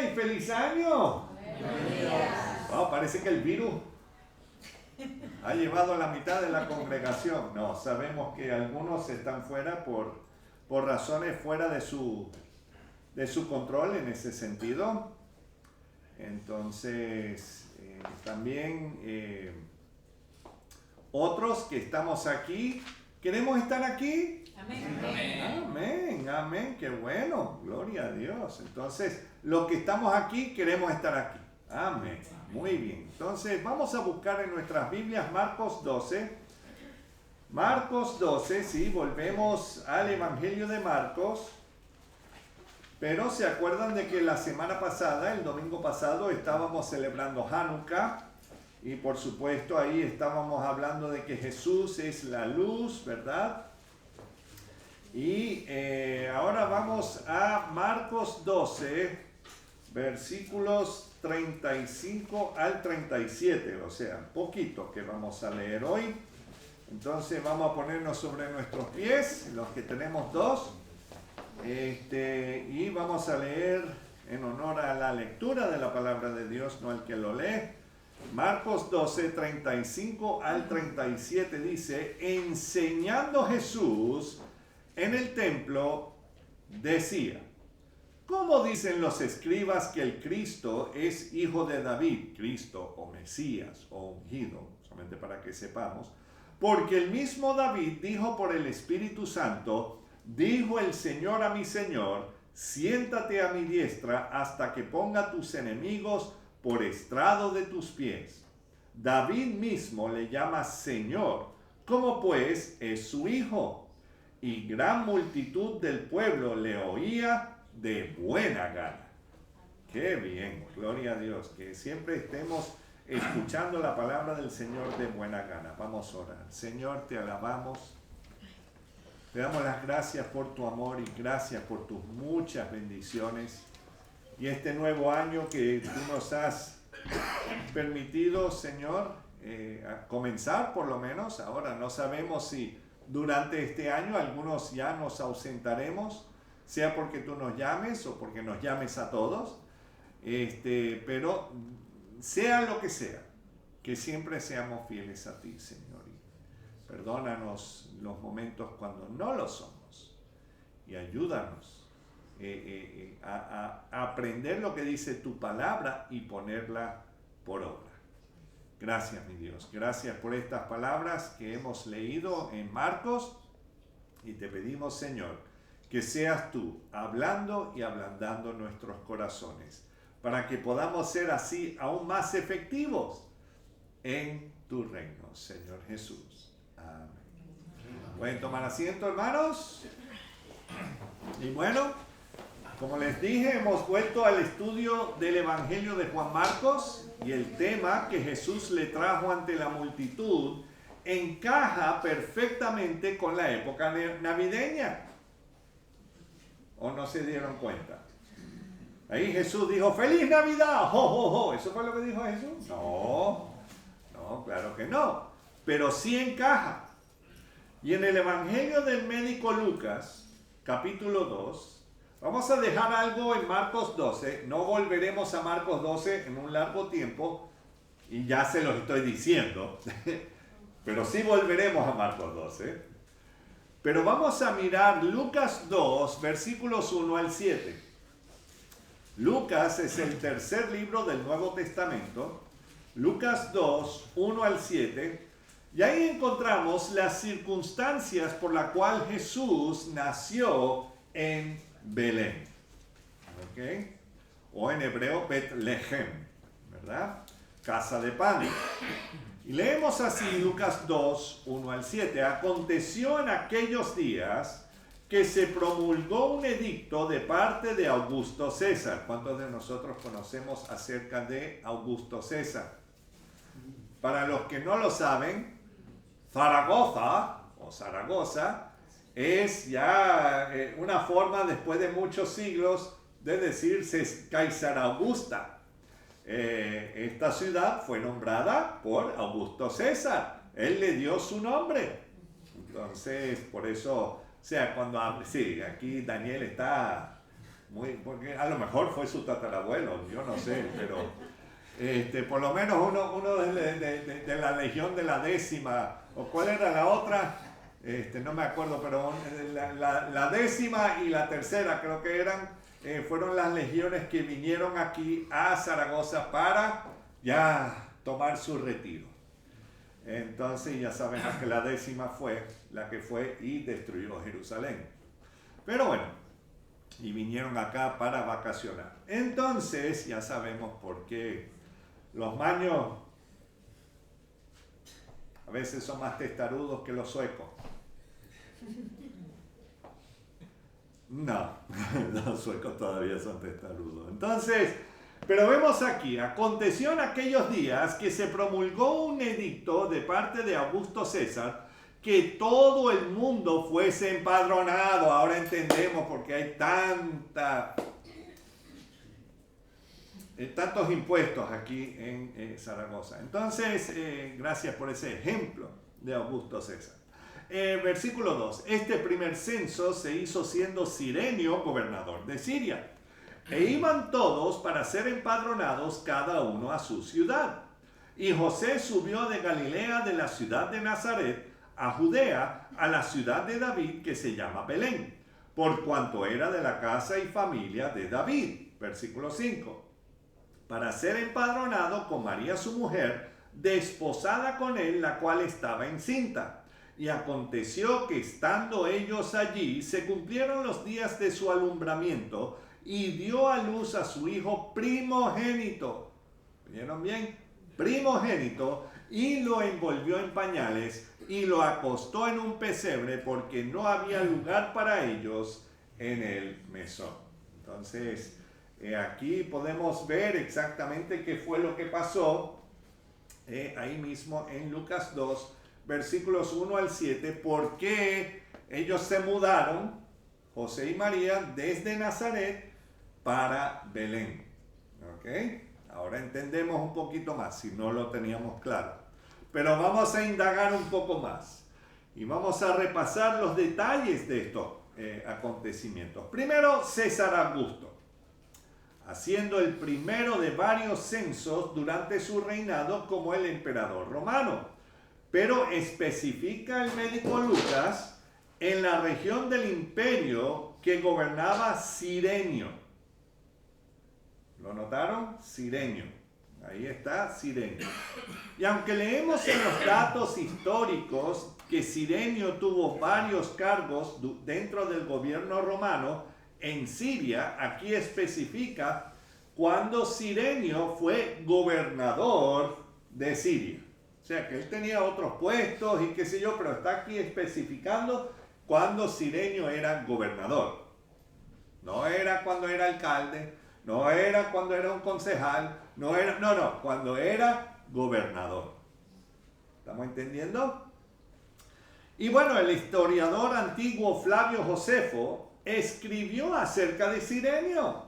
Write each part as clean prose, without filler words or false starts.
y feliz año. Wow, parece que el virus ha llevado a la mitad de la congregación. No, sabemos que algunos están fuera por razones fuera de su control en ese sentido. Entonces, también otros que estamos aquí, ¿queremos estar aquí? Amén. Amén, amén, qué bueno, gloria a Dios. Entonces, los que estamos aquí, queremos estar aquí. Amén, muy bien. Entonces, vamos a buscar en nuestras Biblias Marcos 12. Marcos 12, sí, volvemos al Evangelio de Marcos. Pero se acuerdan de que la semana pasada, el domingo pasado, estábamos celebrando Hanukkah. Y por supuesto ahí estábamos hablando de que Jesús es la luz, ¿verdad? Y ahora vamos a Marcos 12, versículos 35 al 37, o sea, poquito que vamos a leer hoy. Entonces vamos a ponernos sobre nuestros pies, los que tenemos dos, y vamos a leer en honor a la lectura de la palabra de Dios, no al que lo lee. Marcos 12, 35 al 37 dice: enseñando Jesús en el templo, decía: ¿cómo dicen los escribas que el Cristo es hijo de David? Cristo o Mesías o ungido, solamente para que sepamos. Porque el mismo David dijo por el Espíritu Santo: dijo el Señor a mi Señor, siéntate a mi diestra hasta que ponga tus enemigos por estrado de tus pies. David mismo le llama Señor, como pues es su hijo. Y gran multitud del pueblo le oía de buena gana. Qué bien, gloria a Dios, que siempre estemos escuchando la palabra del Señor de buena gana. Vamos a orar. Señor, te alabamos. Te damos las gracias por tu amor y gracias por tus muchas bendiciones. Y este nuevo año que tú nos has permitido, Señor, a comenzar por lo menos. Ahora no sabemos si durante este año algunos ya nos ausentaremos, sea porque tú nos llames o porque nos llames a todos. Pero sea lo que sea, que siempre seamos fieles a ti, Señor. Y perdónanos los momentos cuando no lo somos. Y ayúdanos a aprender lo que dice tu palabra y ponerla por obra. Gracias, mi Dios. Gracias por estas palabras que hemos leído en Marcos. Y te pedimos, Señor, que seas tú hablando y ablandando nuestros corazones, para que podamos ser así aún más efectivos en tu reino, Señor Jesús. Amén. ¿Pueden tomar asiento, hermanos? Y bueno, como les dije, hemos vuelto al estudio del Evangelio de Juan Marcos, y el tema que Jesús le trajo ante la multitud encaja perfectamente con la época navideña. ¿O no se dieron cuenta? Ahí Jesús dijo: ¡Feliz Navidad! ¡Jo, jo, jo! ¿Eso fue lo que dijo Jesús? No, claro que no. Pero sí encaja. Y en el Evangelio del médico Lucas, capítulo 2, vamos a dejar algo en Marcos 12. No volveremos a Marcos 12 en un largo tiempo, y ya se los estoy diciendo. Pero sí volveremos a Marcos 12. Pero vamos a mirar Lucas 2, versículos 1 al 7. Lucas es el tercer libro del Nuevo Testamento. Lucas 2, 1 al 7. Y ahí encontramos las circunstancias por las cuales Jesús nació en Belén. ¿Ok? O en hebreo, Betlehem, ¿verdad? Casa de pan. Y leemos así Lucas 2, 1 al 7. Aconteció en aquellos días que se promulgó un edicto de parte de Augusto César. ¿Cuántos de nosotros conocemos acerca de Augusto César? Para los que no lo saben, Zaragoza es ya una forma, después de muchos siglos, de decirse Kaiser Augusta. Esta ciudad fue nombrada por Augusto César. Él le dio su nombre. Entonces, por eso, o sea, cuando sí, aquí Daniel está Porque a lo mejor fue su tatarabuelo, yo no sé, pero por lo menos uno de la legión de la 10ª, o cuál era la otra, no me acuerdo, pero la 10ª y la 3ª creo que eran, fueron las legiones que vinieron aquí a Zaragoza para ya tomar su retiro. Entonces ya sabemos que la 10ª fue la que fue y destruyó Jerusalén. Pero bueno, y vinieron acá para vacacionar. Entonces ya sabemos por qué los maños a veces son más testarudos que los suecos. No, los suecos todavía son testarudos. Entonces, pero vemos aquí, aconteció en aquellos días que se promulgó un edicto de parte de Augusto César que todo el mundo fuese empadronado. Ahora entendemos por qué hay tantos impuestos aquí en Zaragoza. Entonces, gracias por ese ejemplo de Augusto César. Versículo 2. Este primer censo se hizo siendo Cirenio gobernador de Siria. E iban todos para ser empadronados cada uno a su ciudad. Y José subió de Galilea, de la ciudad de Nazaret, a Judea, a la ciudad de David, que se llama Belén, por cuanto era de la casa y familia de David. Versículo 5. Para ser empadronado con María su mujer, desposada con él, la cual estaba encinta. Y aconteció que estando ellos allí, se cumplieron los días de su alumbramiento, y dio a luz a su hijo primogénito. ¿Vieron bien? Primogénito, y lo envolvió en pañales, y lo acostó en un pesebre, porque no había lugar para ellos en el mesón. Entonces, aquí podemos ver exactamente qué fue lo que pasó, ahí mismo en Lucas 2, versículos 1 al 7, por qué ellos se mudaron, José y María, desde Nazaret para Belén. ¿Ok? Ahora entendemos un poquito más, si no lo teníamos claro. Pero vamos a indagar un poco más y vamos a repasar los detalles de estos acontecimientos. Primero, César Augusto, haciendo el primero de varios censos durante su reinado como el emperador romano. Pero especifica el médico Lucas en la región del imperio que gobernaba Cirenio. ¿Lo notaron? Cirenio. Ahí está Cirenio. Y aunque leemos en los datos históricos que Cirenio tuvo varios cargos dentro del gobierno romano en Siria, aquí especifica cuando Cirenio fue gobernador de Siria. O sea que él tenía otros puestos y qué sé yo, pero está aquí especificando cuando Cirenio era gobernador. No era cuando era alcalde, no era cuando era un concejal, no, cuando era gobernador. ¿Estamos entendiendo? Y bueno, el historiador antiguo Flavio Josefo escribió acerca de Cirenio,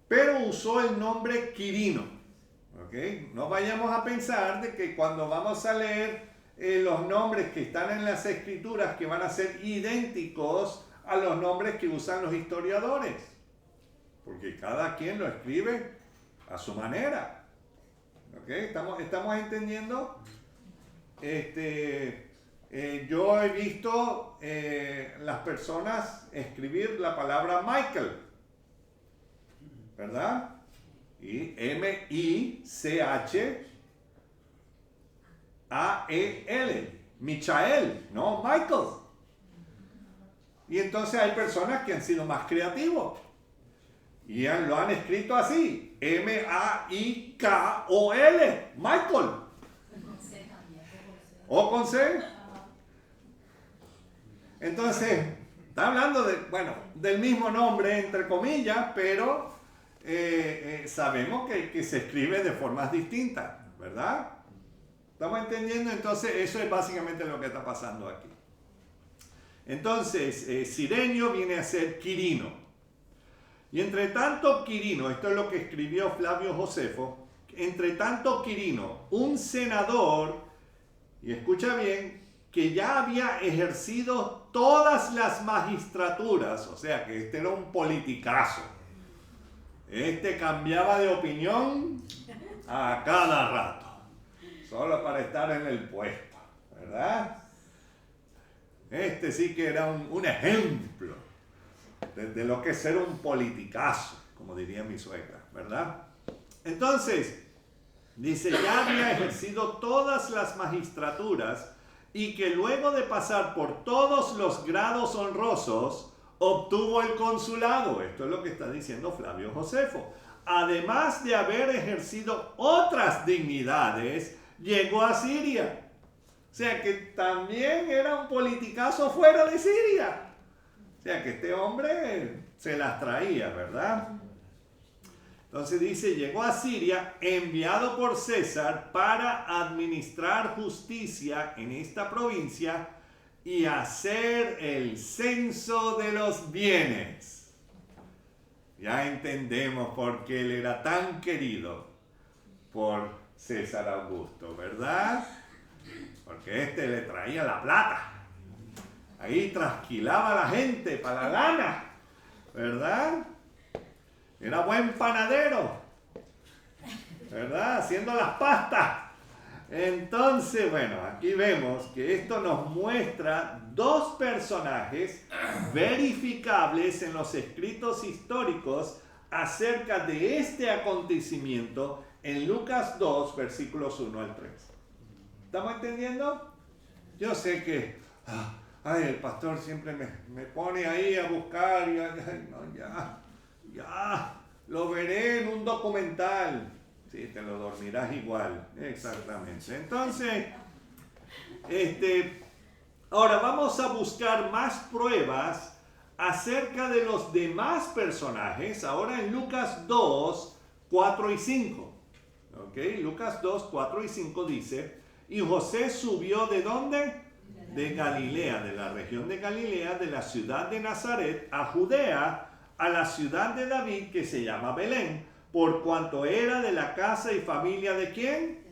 pero usó el nombre Quirino. ¿Okay? No vayamos a pensar de que cuando vamos a leer los nombres que están en las escrituras que van a ser idénticos a los nombres que usan los historiadores, porque cada quien lo escribe a su manera. ¿Okay? ¿Estamos entendiendo? Yo he visto las personas escribir la palabra Michael, ¿verdad? Y M-I-C-H-A-E-L, Michael, no Michael. Y entonces hay personas que han sido más creativos y lo han escrito así, M-A-I-K-O-L, Michael. ¿O con C? Entonces, está hablando del mismo nombre, entre comillas, pero sabemos que se escribe de formas distintas, ¿verdad? ¿Estamos entendiendo? Entonces, eso es básicamente lo que está pasando aquí. Entonces, Cirenio viene a ser Quirino. Y entre tanto Quirino, esto es lo que escribió Flavio Josefo, entre tanto Quirino, un senador, y escucha bien, que ya había ejercido todas las magistraturas, o sea que este era un politicazo. Este cambiaba de opinión a cada rato, solo para estar en el puesto, ¿verdad? Este sí que era un ejemplo de lo que es ser un politicazo, como diría mi suegra, ¿verdad? Entonces, dice, ya había ejercido todas las magistraturas y que luego de pasar por todos los grados honrosos, obtuvo el consulado. Esto es lo que está diciendo Flavio Josefo. Además de haber ejercido otras dignidades, llegó a Siria. O sea que también era un politicazo fuera de Siria. O sea que este hombre se las traía, ¿verdad? Entonces dice, llegó a Siria enviado por César para administrar justicia en esta provincia y hacer el censo de los bienes. Ya entendemos por qué él era tan querido por César Augusto, ¿verdad? Porque este le traía la plata. Ahí trasquilaba a la gente para la lana, ¿verdad? Era buen panadero, ¿verdad? Haciendo las pastas. Entonces, bueno, aquí vemos que esto nos muestra dos personajes verificables en los escritos históricos acerca de este acontecimiento en Lucas 2, versículos 1 al 3. ¿Estamos entendiendo? Yo sé que el pastor siempre me pone ahí a buscar y ya, lo veré en un documental. Sí, te lo dormirás igual, exactamente. Entonces, ahora vamos a buscar más pruebas acerca de los demás personajes, ahora en Lucas 2, 4 y 5. ¿Ok? Lucas 2, 4 y 5 dice, y José subió ¿de dónde? De Galilea, de la región de Galilea, de la ciudad de Nazaret, a Judea, a la ciudad de David, que se llama Belén, por cuanto era de la casa y familia ¿de quién?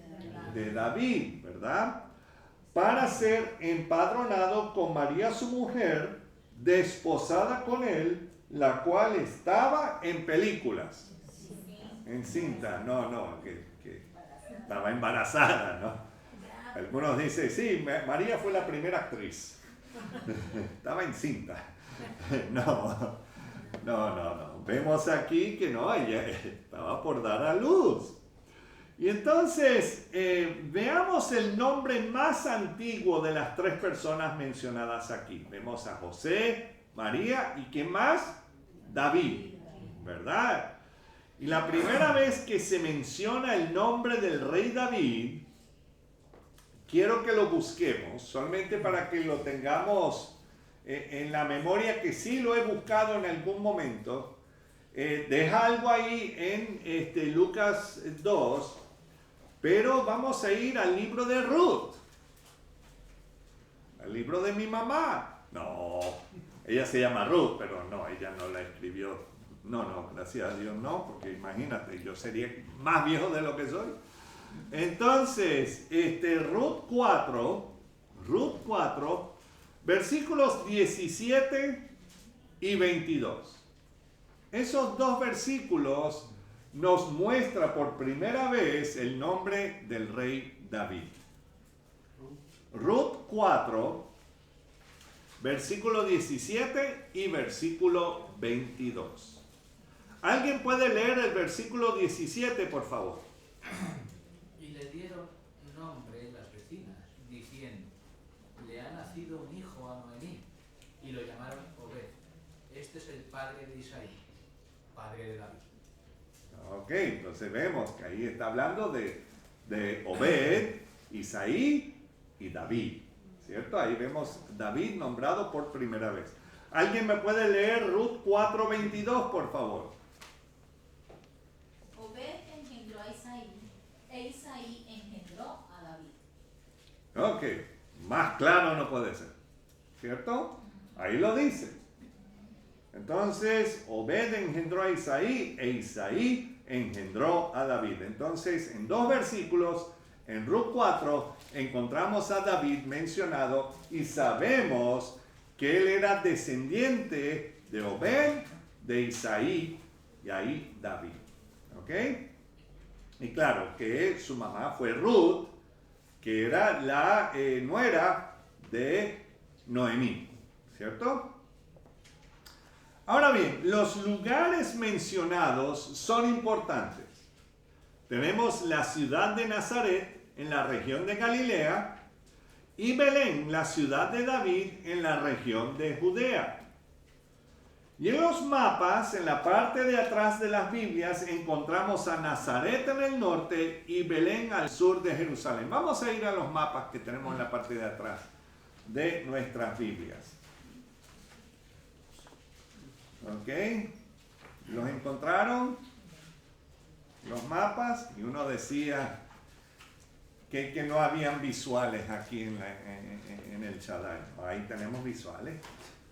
De David, ¿verdad? Para ser empadronado con María su mujer, desposada con él, la cual estaba en películas. Encinta, que estaba embarazada, ¿no? Algunos dicen, sí, María fue la primera actriz. Estaba encinta. No. Vemos aquí que no, ella estaba por dar a luz. Y entonces, veamos el nombre más antiguo de las tres personas mencionadas aquí. Vemos a José, María y ¿quién más? David, ¿verdad? Y la primera vez que se menciona el nombre del rey David, quiero que lo busquemos, solamente para que lo tengamos en la memoria, que sí lo he buscado en algún momento. Deja algo ahí en Lucas 2, pero vamos a ir al libro de Ruth, al libro de mi mamá. No, ella se llama Ruth, pero no, ella no la escribió. No, gracias a Dios no, porque imagínate, yo sería más viejo de lo que soy. Entonces, Ruth 4, versículos 17 y 22. Esos dos versículos nos muestran por primera vez el nombre del rey David. Ruth 4, versículo 17 y versículo 22. ¿Alguien puede leer el versículo 17, por favor? Y le dieron nombre las vecinas, diciendo, le ha nacido un hijo a Noemí, y lo llamaron Obed. Este es el padre de Isaí, padre de David. Ok, entonces vemos que ahí está hablando de Obed, Isaí y David, ¿cierto? Ahí vemos David nombrado por primera vez. ¿Alguien me puede leer Ruth 4:22, por favor? Obed engendró a Isaí, e Isaí engendró a David. Ok, más claro no puede ser, ¿cierto? Ahí lo dice. Entonces, Obed engendró a Isaí, e Isaí engendró a David. Entonces, en dos versículos, en Ruth 4, encontramos a David mencionado y sabemos que él era descendiente de Obed, de Isaí y ahí David. ¿Ok? Y claro, que su mamá fue Ruth, que era la nuera de Noemí, ¿cierto? Ahora bien, los lugares mencionados son importantes. Tenemos la ciudad de Nazaret en la región de Galilea y Belén, la ciudad de David en la región de Judea. Y en los mapas, en la parte de atrás de las Biblias, encontramos a Nazaret en el norte y Belén al sur de Jerusalén. Vamos a ir a los mapas que tenemos en la parte de atrás de nuestras Biblias. ¿Ok? ¿Los encontraron? Los mapas. Y uno decía que no habían visuales aquí en el Shaddai. Ahí tenemos visuales.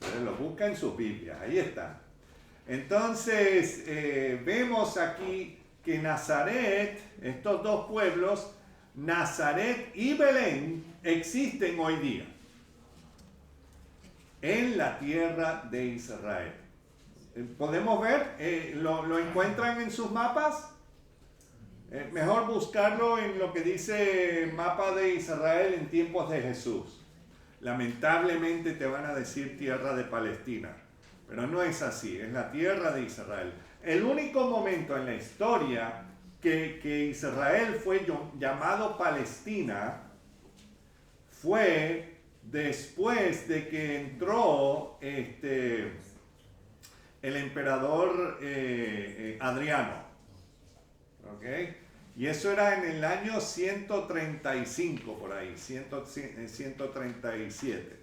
Ustedes lo buscan en sus Biblias. Ahí está. Entonces, vemos aquí que Nazaret, estos dos pueblos, Nazaret y Belén, existen hoy día en la tierra de Israel. ¿Podemos ver? ¿Lo encuentran en sus mapas? Mejor buscarlo en lo que dice mapa de Israel en tiempos de Jesús. Lamentablemente te van a decir tierra de Palestina, pero no es así, es la tierra de Israel. El único momento en la historia que Israel fue llamado Palestina fue después de que entró el emperador Adriano. ¿Ok? Y eso era en el año 135 por ahí, 137.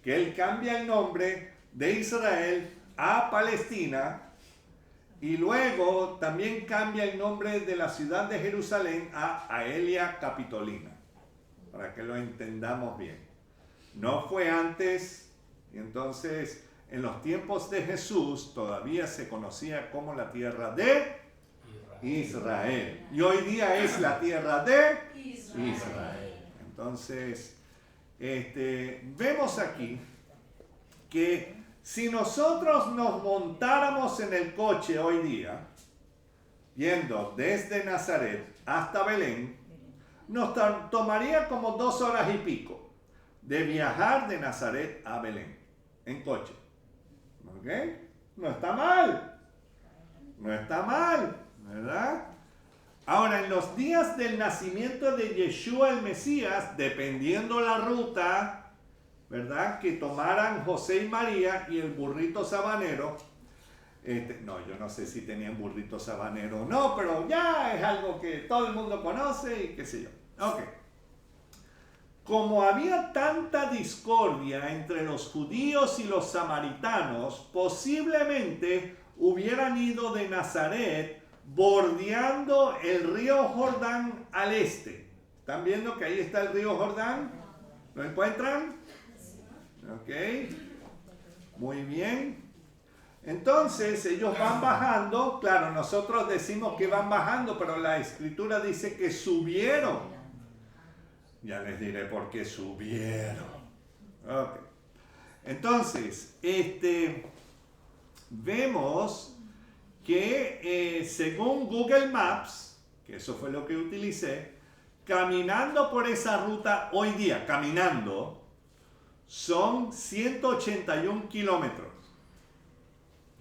Que él cambia el nombre de Israel a Palestina y luego también cambia el nombre de la ciudad de Jerusalén a Aelia Capitolina, para que lo entendamos bien. No fue antes, y entonces en los tiempos de Jesús todavía se conocía como la tierra de Israel. Y hoy día es la tierra de Israel. Entonces, vemos aquí que si nosotros nos montáramos en el coche hoy día, yendo desde Nazaret hasta Belén, nos tomaría como 2 horas y pico de viajar de Nazaret a Belén en coche. ¿Ok? No está mal. No está mal, ¿verdad? Ahora, en los días del nacimiento de Yeshua el Mesías, dependiendo la ruta, ¿verdad?, que tomaran José y María y el burrito sabanero, no, yo no sé si tenían burrito sabanero o no, pero ya es algo que todo el mundo conoce y qué sé yo. Ok. Como había tanta discordia entre los judíos y los samaritanos, posiblemente hubieran ido de Nazaret bordeando el río Jordán al este. ¿Están viendo que ahí está el río Jordán? ¿Lo encuentran? Ok. Muy bien. Entonces ellos van bajando. Claro, nosotros decimos que van bajando, pero la escritura dice que subieron. Ya les diré por qué subieron. Ok. Entonces, vemos que según Google Maps, que eso fue lo que utilicé, caminando por esa ruta hoy día, caminando, son 181 kilómetros.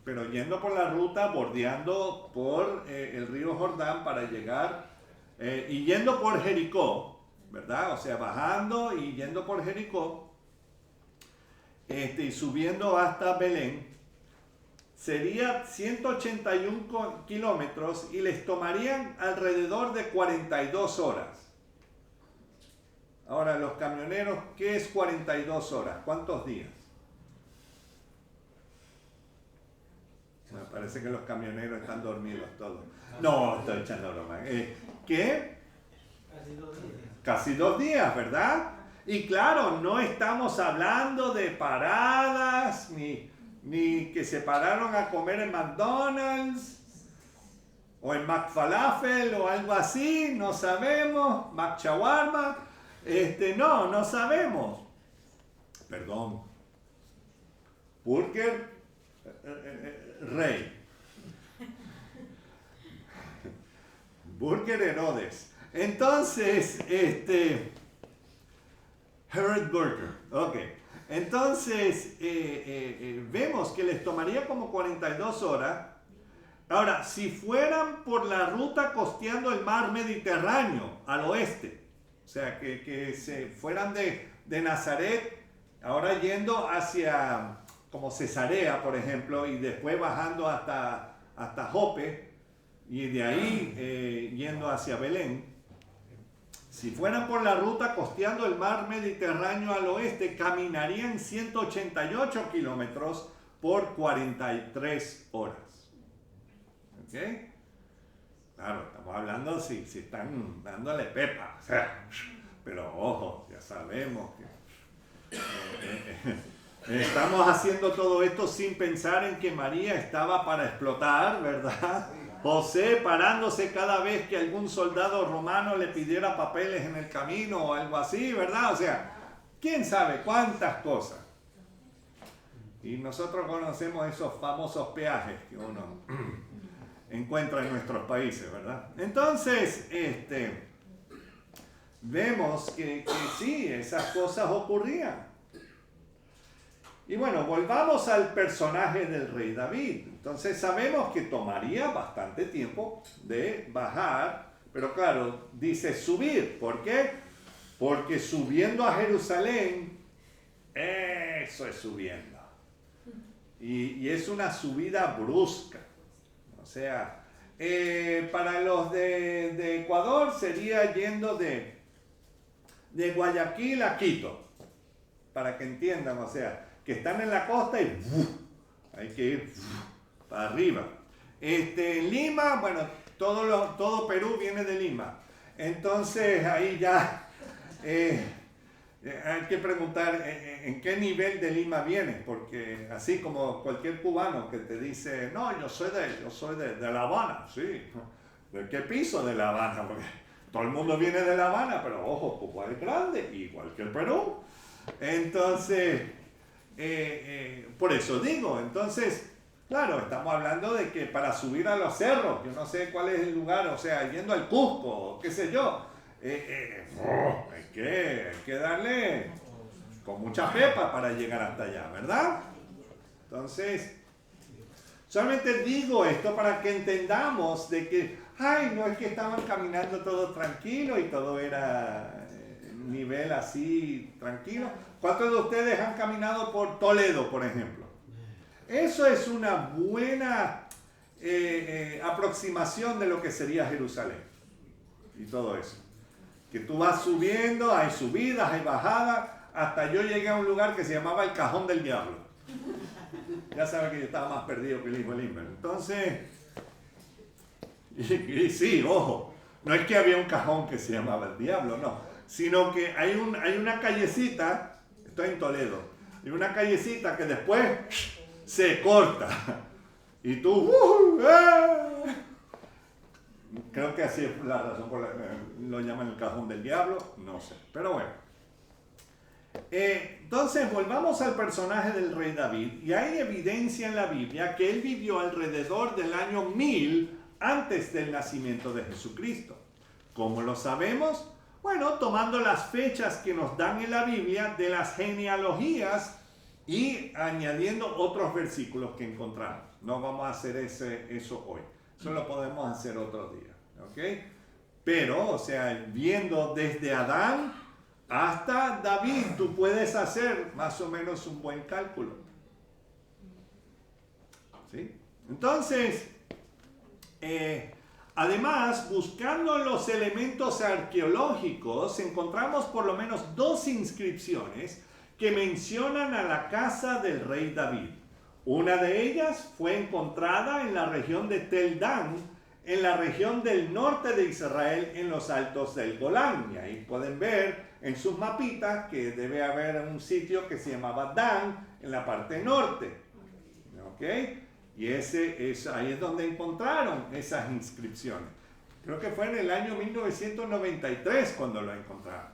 Pero yendo por la ruta, bordeando por el río Jordán para llegar, y yendo por Jericó, ¿verdad? O sea, bajando y yendo por Jericó, y subiendo hasta Belén, sería 181 kilómetros y les tomarían alrededor de 42 horas. Ahora, los camioneros, ¿qué es 42 horas? ¿Cuántos días? Me parece que los camioneros están dormidos todos. No, estoy echando broma. ¿Qué? Casi 2 días. Casi 2 días, ¿verdad? Y claro, no estamos hablando de paradas, ni que se pararon a comer en McDonald's, o en McFalafel, o algo así, no sabemos, McShawarma, no sabemos. Perdón, Burger Rey. Burger Herodes. Entonces, Herod Burger. Ok. Entonces, vemos que les tomaría como 42 horas. Ahora, si fueran por la ruta costeando el mar Mediterráneo al oeste, o sea, que se fueran de Nazaret, ahora yendo hacia como Cesarea, por ejemplo, y después bajando hasta Jope, y de ahí yendo hacia Belén. Si fueran por la ruta costeando el mar Mediterráneo al oeste, caminarían 188 kilómetros por 43 horas. ¿Ok? Claro, estamos hablando si están dándole pepa, o sea, pero ojo, ya sabemos que estamos haciendo todo esto sin pensar en que María estaba para explotar, ¿verdad? José parándose cada vez que algún soldado romano le pidiera papeles en el camino o algo así, ¿verdad? O sea, quién sabe cuántas cosas. Y nosotros conocemos esos famosos peajes que uno encuentra en nuestros países, ¿verdad? Entonces, vemos que sí, esas cosas ocurrían. Y bueno, volvamos al personaje del rey David. Entonces sabemos que tomaría bastante tiempo de bajar, pero claro, dice subir. ¿Por qué? Porque subiendo a Jerusalén, eso es subiendo. Y es una subida brusca. O sea, para los de Ecuador sería yendo de Guayaquil a Quito. Para que entiendan, o sea, que están en la costa y hay que ir para arriba. En Lima, bueno, todo Perú viene de Lima. Entonces ahí ya hay que preguntar en qué nivel de Lima vienes, porque así como cualquier cubano que te dice, no, yo soy de La Habana, sí. ¿De qué piso de La Habana? Porque todo el mundo viene de La Habana, pero ojo, Cuba es grande, igual que el Perú. Entonces, por eso digo, entonces, claro, estamos hablando de que para subir a los cerros, yo no sé cuál es el lugar, o sea, yendo al Cusco, qué sé yo, hay que darle con mucha pepa para llegar hasta allá, ¿verdad? Entonces, solamente digo esto para que entendamos de que, ay, no es que estaban caminando todo tranquilo y todo era nivel así tranquilo. ¿Cuántos de ustedes han caminado por Toledo, por ejemplo? Eso es una buena aproximación de lo que sería Jerusalén y todo eso. Que tú vas subiendo, hay subidas, hay bajadas, hasta yo llegué a un lugar que se llamaba el Cajón del Diablo. Ya saben que yo estaba más perdido que el hijo del Inver. Entonces, y sí, ojo, no es que había un cajón que se llamaba el Diablo, no, sino que hay una callecita, estoy en Toledo, hay una callecita que después se corta y tú, creo que así es la razón por la que lo llaman el Cajón del Diablo, no sé, pero bueno. Entonces volvamos al personaje del rey David, y hay evidencia en la Biblia que él vivió alrededor del año 1000 antes del nacimiento de Jesucristo. ¿Cómo lo sabemos? Bueno, tomando las fechas que nos dan en la Biblia de las genealogías y añadiendo otros versículos que encontramos. No vamos a hacer eso hoy, eso lo podemos hacer otro día, ¿ok? Pero, o sea, viendo desde Adán hasta David, tú puedes hacer más o menos un buen cálculo. ¿Sí? Entonces, además, buscando los elementos arqueológicos, encontramos por lo menos 2 inscripciones que mencionan a la casa del rey David. Una de ellas fue encontrada en la región de Tel Dan, en la región del norte de Israel, en los altos del Golán. Y ahí pueden ver en sus mapitas que debe haber un sitio que se llamaba Dan en la parte norte. ¿Ok? Y ahí es donde encontraron esas inscripciones. Creo que fue en el año 1993 cuando lo encontraron.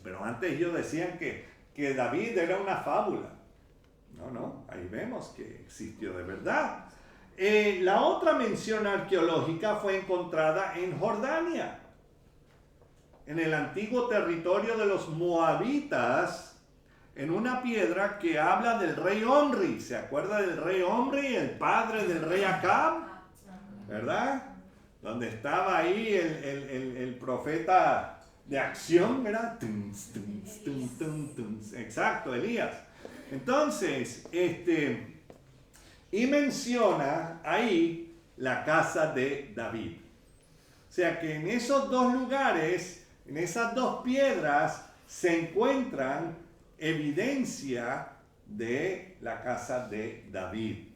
Pero antes ellos decían que David era una fábula. No, ahí vemos que existió de verdad. La otra mención arqueológica fue encontrada en Jordania, en el antiguo territorio de los moabitas, en una piedra que habla del rey Omri. ¿Se acuerda del rey Omri, el padre del rey Acab? ¿Verdad? Donde estaba ahí el profeta de acción, ¿verdad? Exacto, Elías. Entonces, y menciona ahí la casa de David. O sea que en esos dos lugares, en esas dos piedras, se encuentran evidencia de la casa de David.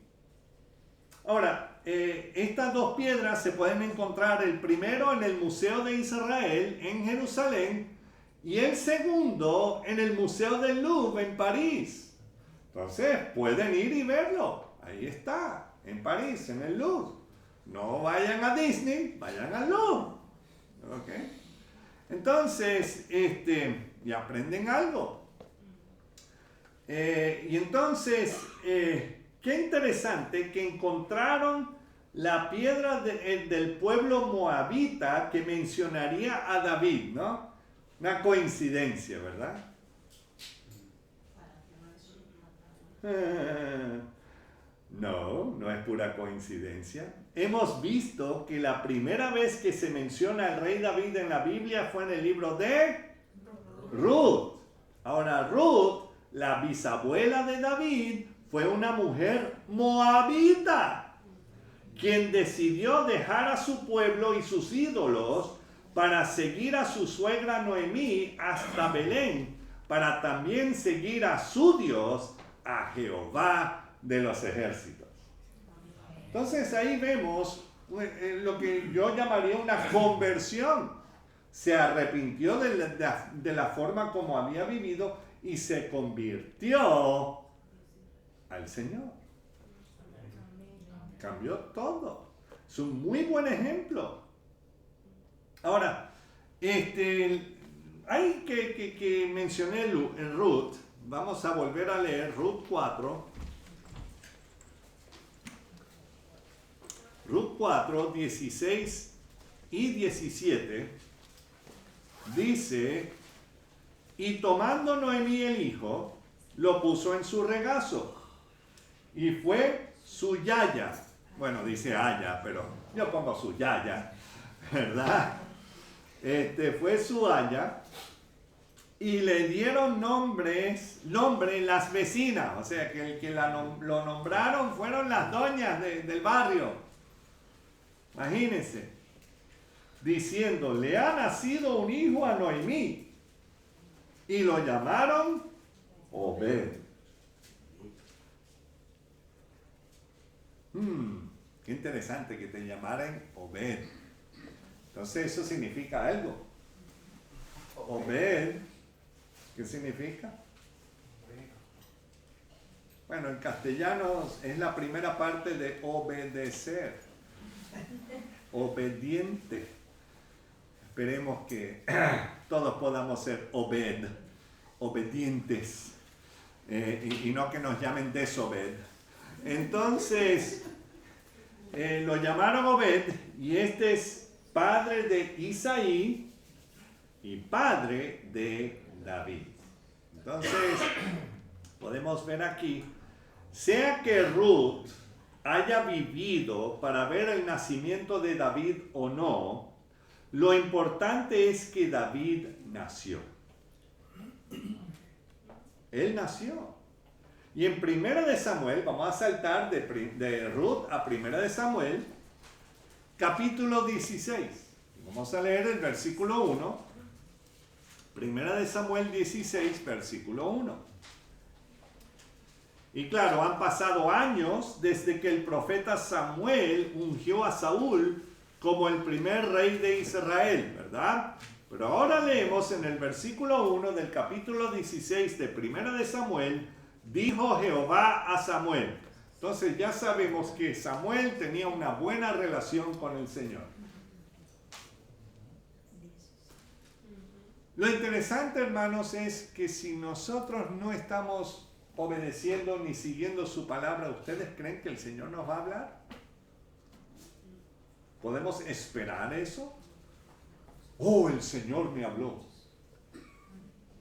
Ahora, estas dos piedras se pueden encontrar, el primero en el Museo de Israel en Jerusalén y el segundo en el Museo del Louvre en París. Entonces pueden ir y verlo. Ahí está, en París, en el Louvre. No vayan a Disney, vayan al Louvre. ¿Ok? Entonces, y aprenden algo. Y entonces, qué interesante que encontraron la piedra del pueblo moabita que mencionaría a David, ¿no? Una coincidencia, ¿verdad? No es pura coincidencia. Hemos visto que la primera vez que se menciona al rey David en la Biblia fue en el libro de Ruth. Ahora, Ruth, la bisabuela de David, fue una mujer moabita, quien decidió dejar a su pueblo y sus ídolos para seguir a su suegra Noemí hasta Belén, para también seguir a su Dios, a Jehová de los ejércitos. Entonces ahí vemos lo que yo llamaría una conversión. Se arrepintió de la forma como había vivido y se convirtió al Señor. Cambió todo. Es un muy buen ejemplo. Ahora, hay que mencioné en Ruth. Vamos a volver a leer Ruth 4. Ruth 4, 16 y 17. Dice, y tomando Noemí el hijo, lo puso en su regazo, y fue su yaya. Bueno, dice aya, pero yo pongo su yaya, ¿verdad? Fue su aya, y le dieron nombre las vecinas, o sea que el que lo nombraron fueron las doñas del barrio. Imagínense, diciendo, le ha nacido un hijo a Noemí, y lo llamaron Obed. Qué interesante que te llamaran Obed. Entonces eso significa algo. Obed, ¿qué significa? Bueno, en castellano es la primera parte de obedecer. Obediente. Esperemos que todos podamos ser obedientes, y no que nos llamen desobed. Entonces, lo llamaron Obed, y este es padre de Isaí y padre de David. Entonces, podemos ver aquí, sea que Ruth haya vivido para ver el nacimiento de David o no, lo importante es que David nació. Él nació. Y en 1 de Samuel, vamos a saltar de Ruth a 1 de Samuel, capítulo 16. Vamos a leer el versículo 1. 1 de Samuel 16, versículo 1. Y claro, han pasado años desde que el profeta Samuel ungió a Saúl como el primer rey de Israel, ¿verdad? Pero ahora leemos en el versículo 1 del capítulo 16 de 1 de Samuel, dijo Jehová a Samuel. Entonces ya sabemos que Samuel tenía una buena relación con el Señor. Lo interesante, hermanos, es que si nosotros no estamos obedeciendo ni siguiendo su palabra, ¿ustedes creen que el Señor nos va a hablar? ¿Podemos esperar eso? Oh, el Señor me habló.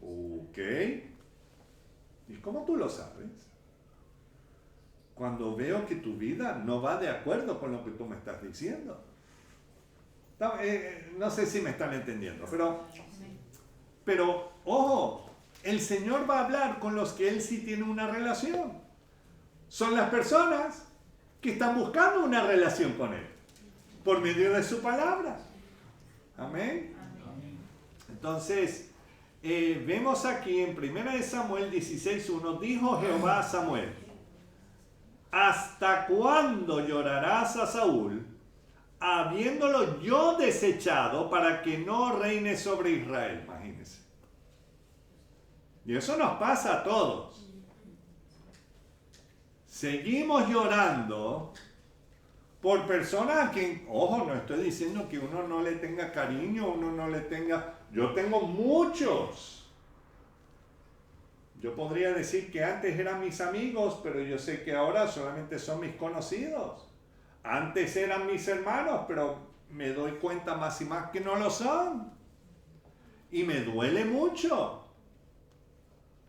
Ok. ¿Y cómo tú lo sabes? Cuando veo que tu vida no va de acuerdo con lo que tú me estás diciendo. No sé si me están entendiendo, pero ojo, el Señor va a hablar con los que Él sí tiene una relación. Son las personas que están buscando una relación con Él, por medio de su palabra. Amén. Entonces, vemos aquí en 1 Samuel 16:1, dijo Jehová a Samuel, ¿hasta cuándo llorarás a Saúl, habiéndolo yo desechado para que no reine sobre Israel? Imagínense. Y eso nos pasa a todos. Seguimos llorando por personas a quien, ojo, no estoy diciendo que uno no le tenga cariño, uno no le tenga, yo tengo muchos. Yo podría decir que antes eran mis amigos, pero yo sé que ahora solamente son mis conocidos. Antes eran mis hermanos, pero me doy cuenta más y más que no lo son. Y me duele mucho.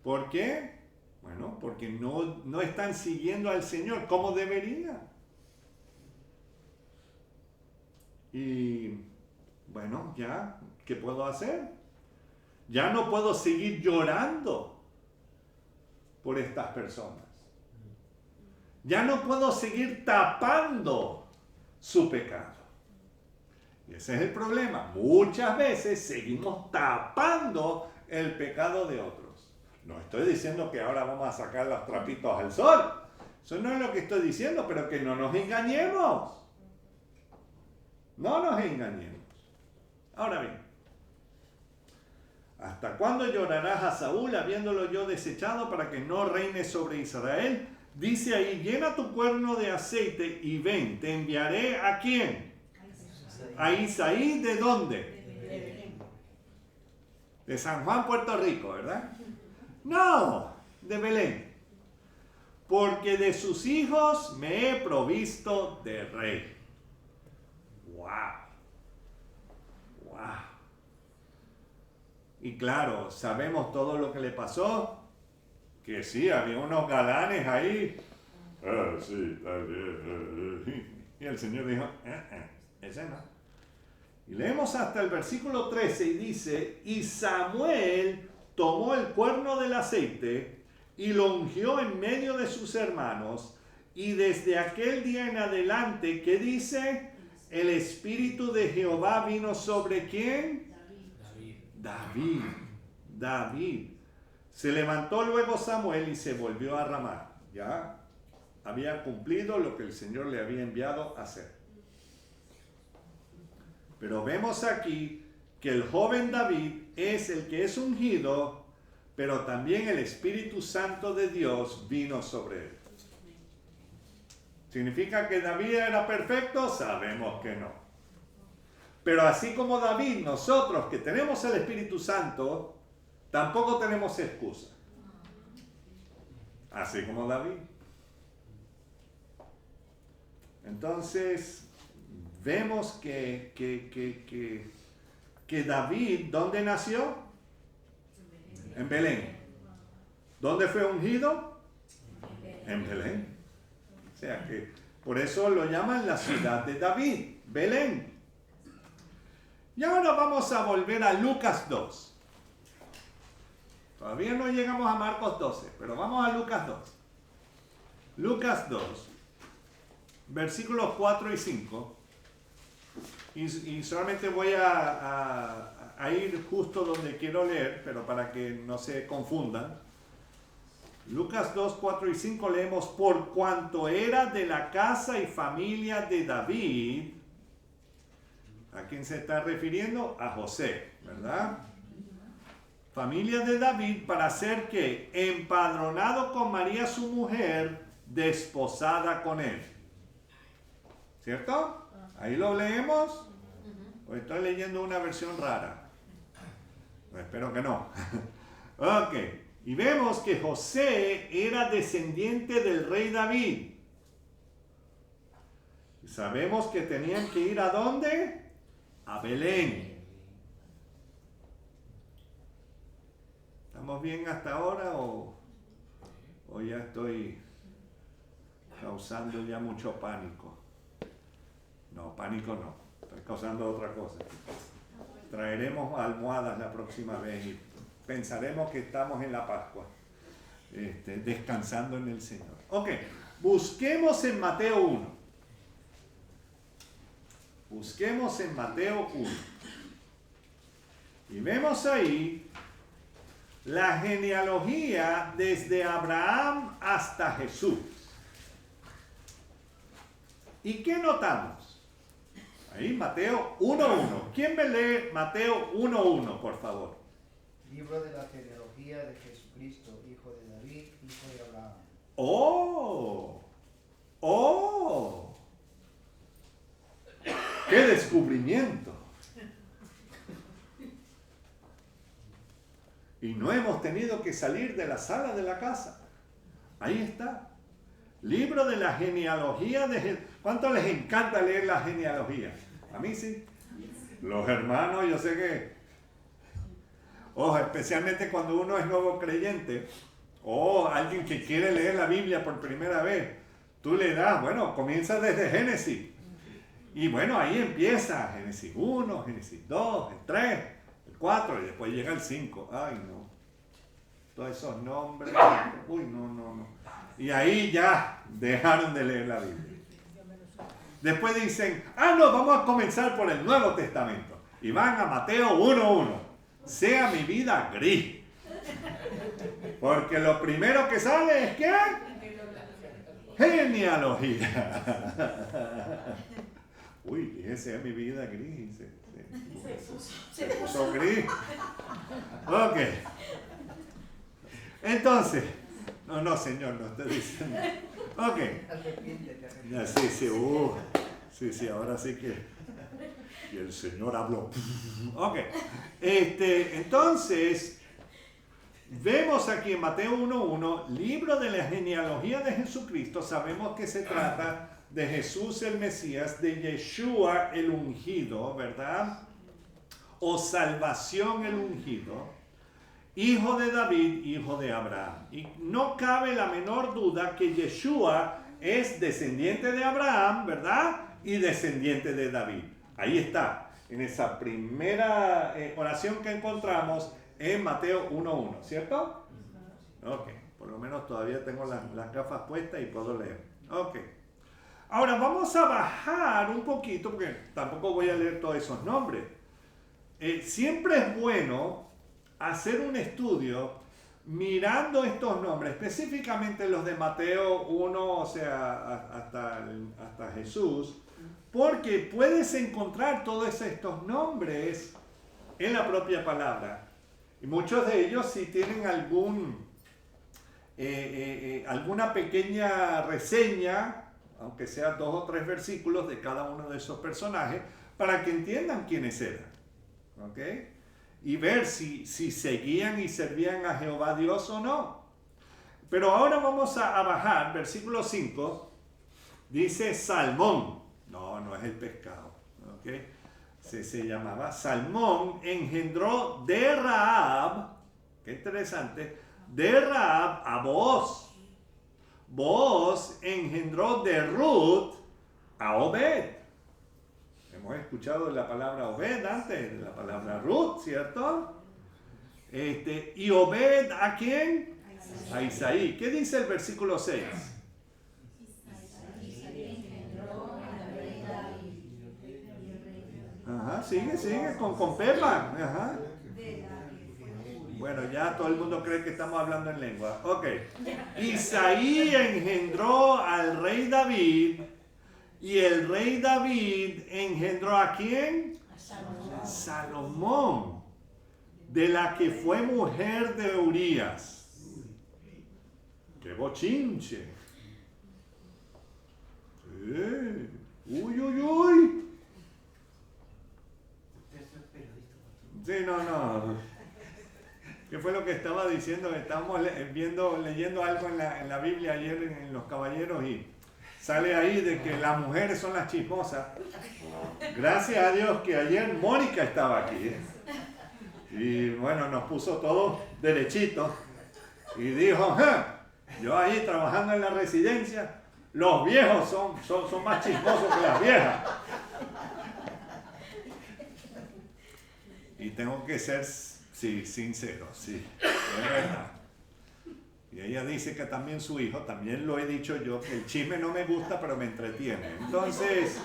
¿Por qué? Bueno, porque no están siguiendo al Señor como deberían. Y bueno, ya, ¿qué puedo hacer? Ya no puedo seguir llorando por estas personas. Ya no puedo seguir tapando su pecado. Y ese es el problema. Muchas veces seguimos tapando el pecado de otros. No estoy diciendo que ahora vamos a sacar los trapitos al sol. Eso no es lo que estoy diciendo, pero que no nos engañemos. No nos engañemos. Ahora bien, ¿hasta cuándo llorarás a Saúl habiéndolo yo desechado para que no reine sobre Israel? Dice ahí, llena tu cuerno de aceite y ven, te enviaré ¿a quién? A Isaí, ¿de dónde? De San Juan, Puerto Rico, ¿verdad? No, de Belén. Porque de sus hijos me he provisto de rey. ¡Wow! ¡Wow! Y claro, sabemos todo lo que le pasó. Que sí, había unos galanes ahí. Sí, está bien. Y el Señor dijo, ese no. Y leemos hasta el versículo 13 y dice, y Samuel tomó el cuerno del aceite y lo ungió en medio de sus hermanos. Y desde aquel día en adelante, ¿qué dice? El Espíritu de Jehová vino sobre ¿quién? David. Se levantó luego Samuel y se volvió a Ramá. Ya había cumplido lo que el Señor le había enviado a hacer. Pero vemos aquí que el joven David es el que es ungido, pero también el Espíritu Santo de Dios vino sobre él. ¿Significa que David era perfecto? Sabemos que no. Pero así como David, nosotros que tenemos el Espíritu Santo, tampoco tenemos excusa. Así como David. Entonces, vemos que David, ¿dónde nació? En Belén. ¿Dónde fue ungido? En Belén. O sea que por eso lo llaman la ciudad de David, Belén. Y ahora vamos a volver a Lucas 2. Todavía no llegamos a Marcos 12, pero vamos a Lucas 2. Lucas 2, versículos 4 y 5. Y solamente voy a ir justo donde quiero leer, pero para que no se confundan. Lucas 2, 4 y 5 leemos, por cuanto era de la casa y familia de David. ¿A quién se está refiriendo? A José, ¿verdad? Familia de David, para ser que empadronado con María su mujer, desposada con él. ¿Cierto? Ahí lo leemos. O estoy leyendo una versión rara. Espero que no. Ok. Y vemos que José era descendiente del rey David. Y sabemos que tenían que ir ¿a dónde? A Belén. ¿Estamos bien hasta ahora o ya estoy causando ya mucho pánico? No, pánico no. Estoy causando otra cosa. Traeremos almohadas la próxima vez y pensaremos que estamos en la Pascua, descansando en el Señor. Ok, busquemos en Mateo 1. Busquemos en Mateo 1. Y vemos ahí la genealogía desde Abraham hasta Jesús. ¿Y qué notamos? Ahí Mateo 1.1. ¿Quién me lee Mateo 1.1, por favor? Libro de la genealogía de Jesucristo, hijo de David, hijo de Abraham. ¡Oh! ¡Oh! ¡Qué descubrimiento! Y no hemos tenido que salir de la sala de la casa. Ahí está. Libro de la genealogía de Jesús. ¿Cuánto les encanta leer la genealogía? A mí sí. Los hermanos, yo sé que... Ojo, especialmente cuando uno es nuevo creyente, o alguien que quiere leer la Biblia por primera vez, tú le das, bueno, comienza desde Génesis. Y bueno, ahí empieza Génesis 1, Génesis 2, el 3, el 4, y después llega el 5. Ay, no. Todos esos nombres. Uy, no. Y ahí ya dejaron de leer la Biblia. Después dicen, no, vamos a comenzar por el Nuevo Testamento. Y van a Mateo 1.1. Sea mi vida gris. Porque lo primero que sale es ¿qué? Genealogía. Uy, dije sea mi vida gris. Se puso gris. Ok. Entonces, no, señor, no estoy diciendo. Ok. Sí, ahora sí que... Y el Señor habló. Ok. Entonces, vemos aquí en Mateo 1.1, libro de la genealogía de Jesucristo. Sabemos que se trata de Jesús el Mesías, de Yeshua el ungido, ¿verdad? O salvación el ungido. Hijo de David, hijo de Abraham. Y no cabe la menor duda que Yeshua es descendiente de Abraham, ¿verdad? Y descendiente de David. Ahí está, en esa primera oración que encontramos en Mateo 1.1, ¿cierto? Ok, por lo menos todavía tengo las gafas puestas y puedo leer. Ok. Ahora vamos a bajar un poquito, porque tampoco voy a leer todos esos nombres. Siempre es bueno hacer un estudio mirando estos nombres, específicamente los de Mateo 1, o sea, hasta Jesús, porque puedes encontrar todos estos nombres en la propia palabra. Y muchos de ellos sí tienen alguna pequeña reseña, aunque sea 2 o 3 versículos de cada uno de esos personajes, para que entiendan quiénes eran. ¿Ok? Y ver si seguían y servían a Jehová Dios o no. Pero ahora vamos a bajar, versículo 5, dice Salmón. No es el pescado. ¿Ok? Se llamaba Salmón, engendró de Rahab, qué interesante, de Rahab a Booz. Booz engendró de Ruth a Obed. Hemos escuchado la palabra Obed antes, la palabra Ruth, ¿cierto? Y Obed, ¿a quién? A Isaí. ¿Qué dice el versículo 6? Ajá, sigue con Pepa. Ajá. Bueno, ya todo el mundo cree que estamos hablando en lengua. Ok. Isaí engendró al rey David. Y el rey David engendró ¿a quién? Salomón, de la que fue mujer de Urías. ¡Qué bochinche! ¡Uy! Sí, no. ¿Qué fue lo que estaba diciendo? Estábamos leyendo algo en la Biblia ayer en Los Caballeros y sale ahí de que las mujeres son las chismosas. Gracias a Dios que ayer Mónica estaba aquí. Y bueno, nos puso todo derechito. Y dijo, yo ahí trabajando en la residencia, los viejos son más chismosos que las viejas. Y tengo que ser, sí, sincero, sí, es verdad. Y ella dice que también su hijo, también lo he dicho yo, que el chisme no me gusta, pero me entretiene. Entonces,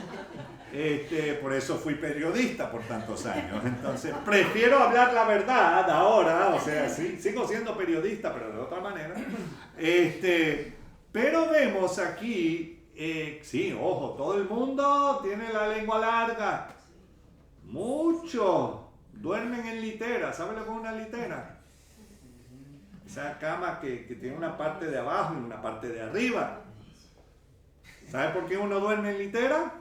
por eso fui periodista por tantos años. Entonces, prefiero hablar la verdad ahora, o sea, sí, sigo siendo periodista, pero de otra manera. Pero vemos aquí, sí, ojo, todo el mundo tiene la lengua larga. Muchos duermen en litera. ¿Sabe lo que es una litera? Esa cama que tiene una parte de abajo y una parte de arriba. ¿Sabe por qué uno duerme en litera?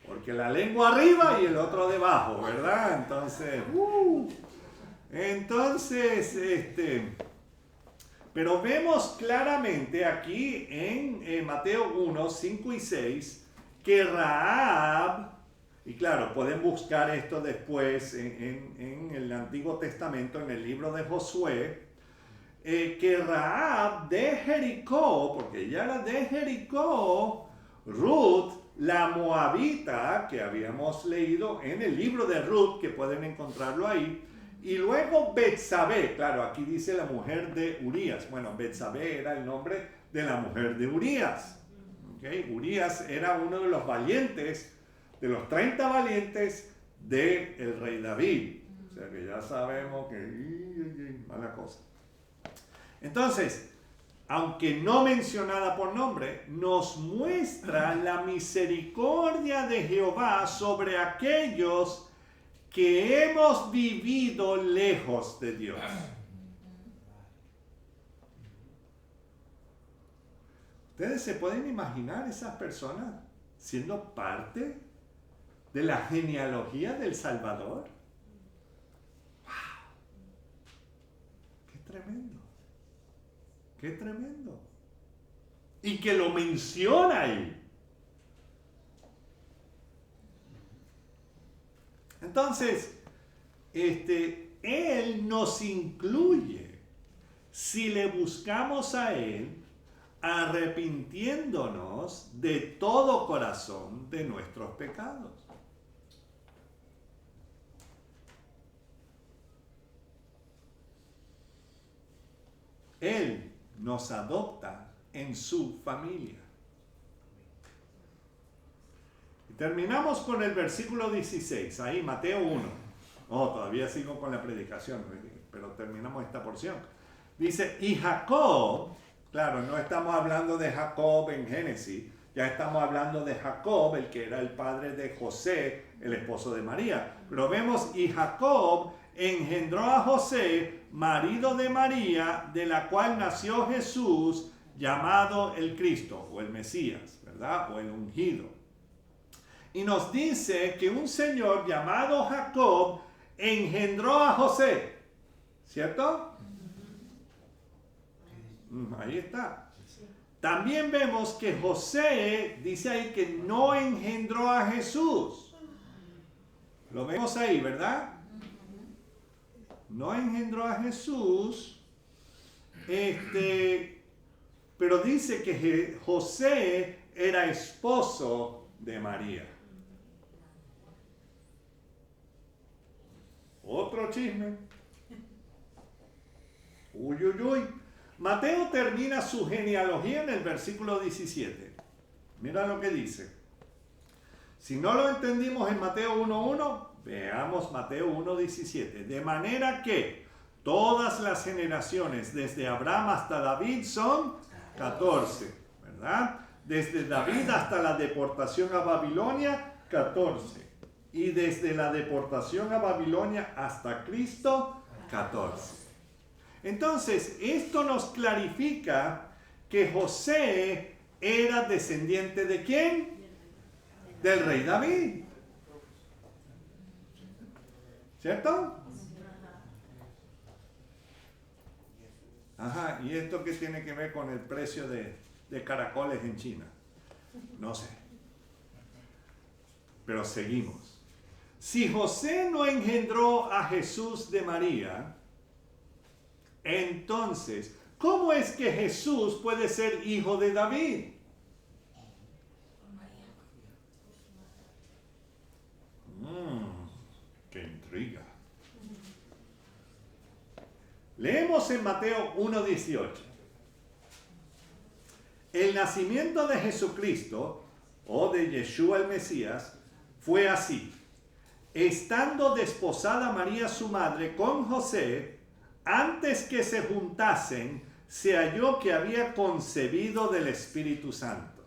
Porque la lengua arriba y el otro debajo, ¿verdad? Entonces, pero vemos claramente aquí en Mateo 1, 5 y 6 que Rahab, y claro, pueden buscar esto después en el Antiguo Testamento, en el libro de Josué, que Rahab de Jericó, porque ella era de Jericó, Ruth, la moabita, que habíamos leído en el libro de Ruth, que pueden encontrarlo ahí, y luego Betsabé, claro, aquí dice la mujer de Urías. Bueno, Betsabé era el nombre de la mujer de Urías. ¿Okay? Urías era uno de los valientes, de los 30 valientes del rey David. O sea que ya sabemos que mala cosa. Entonces, aunque no mencionada por nombre, nos muestra la misericordia de Jehová sobre aquellos que hemos vivido lejos de Dios. ¿Ustedes se pueden imaginar esas personas siendo parte de la genealogía del Salvador? ¡Wow! ¡Qué tremendo! ¡Qué tremendo! Y que lo menciona ahí. Entonces, Él nos incluye si le buscamos a Él arrepintiéndonos de todo corazón de nuestros pecados. Él nos adopta en su familia. Y terminamos con el versículo 16, ahí Mateo 1. Todavía sigo con la predicación, pero terminamos esta porción. Dice, y Jacob, claro, no estamos hablando de Jacob en Génesis, ya estamos hablando de Jacob, el que era el padre de José, el esposo de María. Pero vemos, y Jacob engendró a José, marido de María, de la cual nació Jesús, llamado el Cristo, o el Mesías, ¿verdad? O el ungido. Y nos dice que un señor llamado Jacob engendró a José, ¿cierto? Ahí está. También vemos que José, dice ahí que no engendró a Jesús. Lo vemos ahí, ¿verdad? No engendró a Jesús, pero dice que José era esposo de María. Otro chisme. Uy, uy, uy. Mateo termina su genealogía en el versículo 17. Mira lo que dice. Si no lo entendimos en Mateo 1.1, veamos Mateo 1.17. De manera que todas las generaciones desde Abraham hasta David son 14, ¿verdad? Desde David hasta la deportación a Babilonia, 14. Y desde la deportación a Babilonia hasta Cristo, 14. Entonces, esto nos clarifica que José era descendiente ¿de quién? Del rey David. ¿Cierto? Ajá, ¿y esto qué tiene que ver con el precio de caracoles en China? No sé. Pero seguimos. Si José no engendró a Jesús de María, entonces, ¿cómo es que Jesús puede ser hijo de David? ¡Qué intriga! Leemos en Mateo 1:18. El nacimiento de Jesucristo, o de Yeshua el Mesías, fue así. Estando desposada María su madre con José, antes que se juntasen, se halló que había concebido del Espíritu Santo.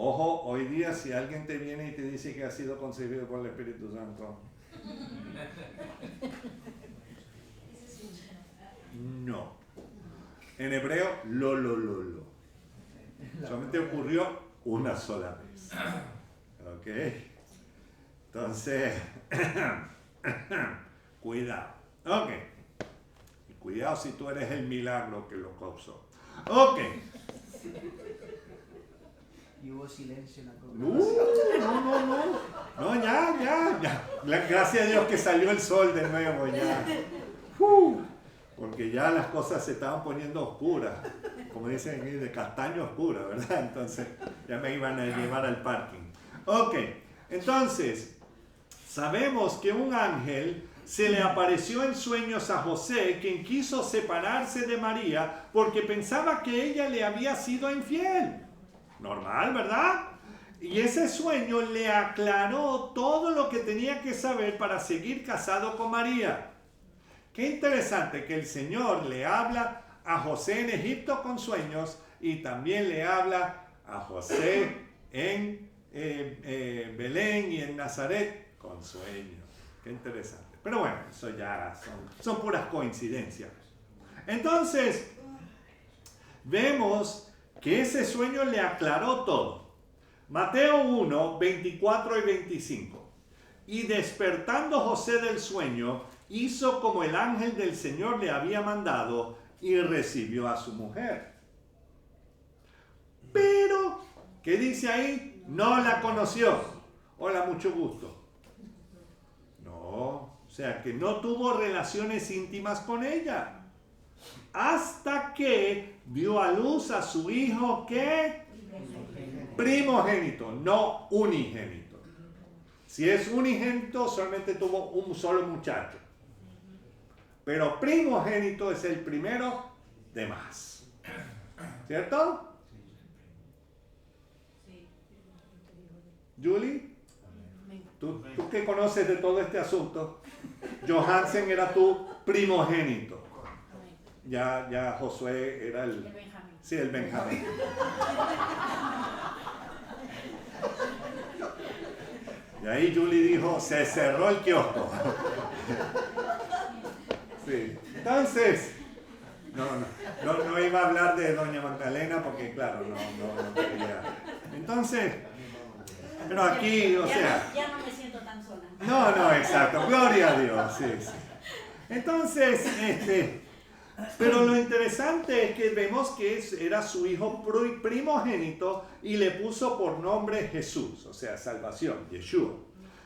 Ojo, hoy día si alguien te viene y te dice que ha sido concebido por el Espíritu Santo, no. En hebreo, lo. Solamente ocurrió una sola vez. ¿Ok? Entonces, cuidado. Ok. Y cuidado si tú eres el milagro que lo causó. Ok. Y hubo silencio en la congregación. No, ya. Gracias a Dios que salió el sol de nuevo ya. Porque ya las cosas se estaban poniendo oscuras. Como dicen aquí, de castaño oscura, ¿verdad? Entonces ya me iban a llevar al parking. Ok, entonces sabemos que un ángel se le apareció en sueños a José, quien quiso separarse de María porque pensaba que ella le había sido infiel. Normal, ¿verdad? Y ese sueño le aclaró todo lo que tenía que saber para seguir casado con María. Qué interesante que el Señor le habla a José en Egipto con sueños y también le habla a José en Belén y en Nazaret con sueños. Qué interesante. Pero bueno, eso ya son puras coincidencias. Entonces, vemos que ese sueño le aclaró todo. Mateo 1, 24 y 25. Y despertando José del sueño, hizo como el ángel del Señor le había mandado y recibió a su mujer. Pero, ¿qué dice ahí? No la conoció. Hola, mucho gusto. No, o sea que no tuvo relaciones íntimas con ella. Hasta que dio a luz a su hijo, ¿qué? Primogénito, no unigénito. Si es unigénito, solamente tuvo un solo muchacho. Pero primogénito es el primero de más. ¿Cierto? Julie, ¿tú que conoces de todo este asunto? Johansen era tu primogénito. Ya Josué era el Benjamín. Sí, el Benjamín. Y ahí Julie dijo, se cerró el kiosco. Sí. Entonces, no iba a hablar de Doña Magdalena porque claro, no quería. Entonces, pero aquí, o sea... Ya no me siento tan sola. No, exacto. Gloria a Dios, sí. Entonces, pero lo interesante es que vemos que era su hijo primogénito y le puso por nombre Jesús, o sea, salvación, Yeshua.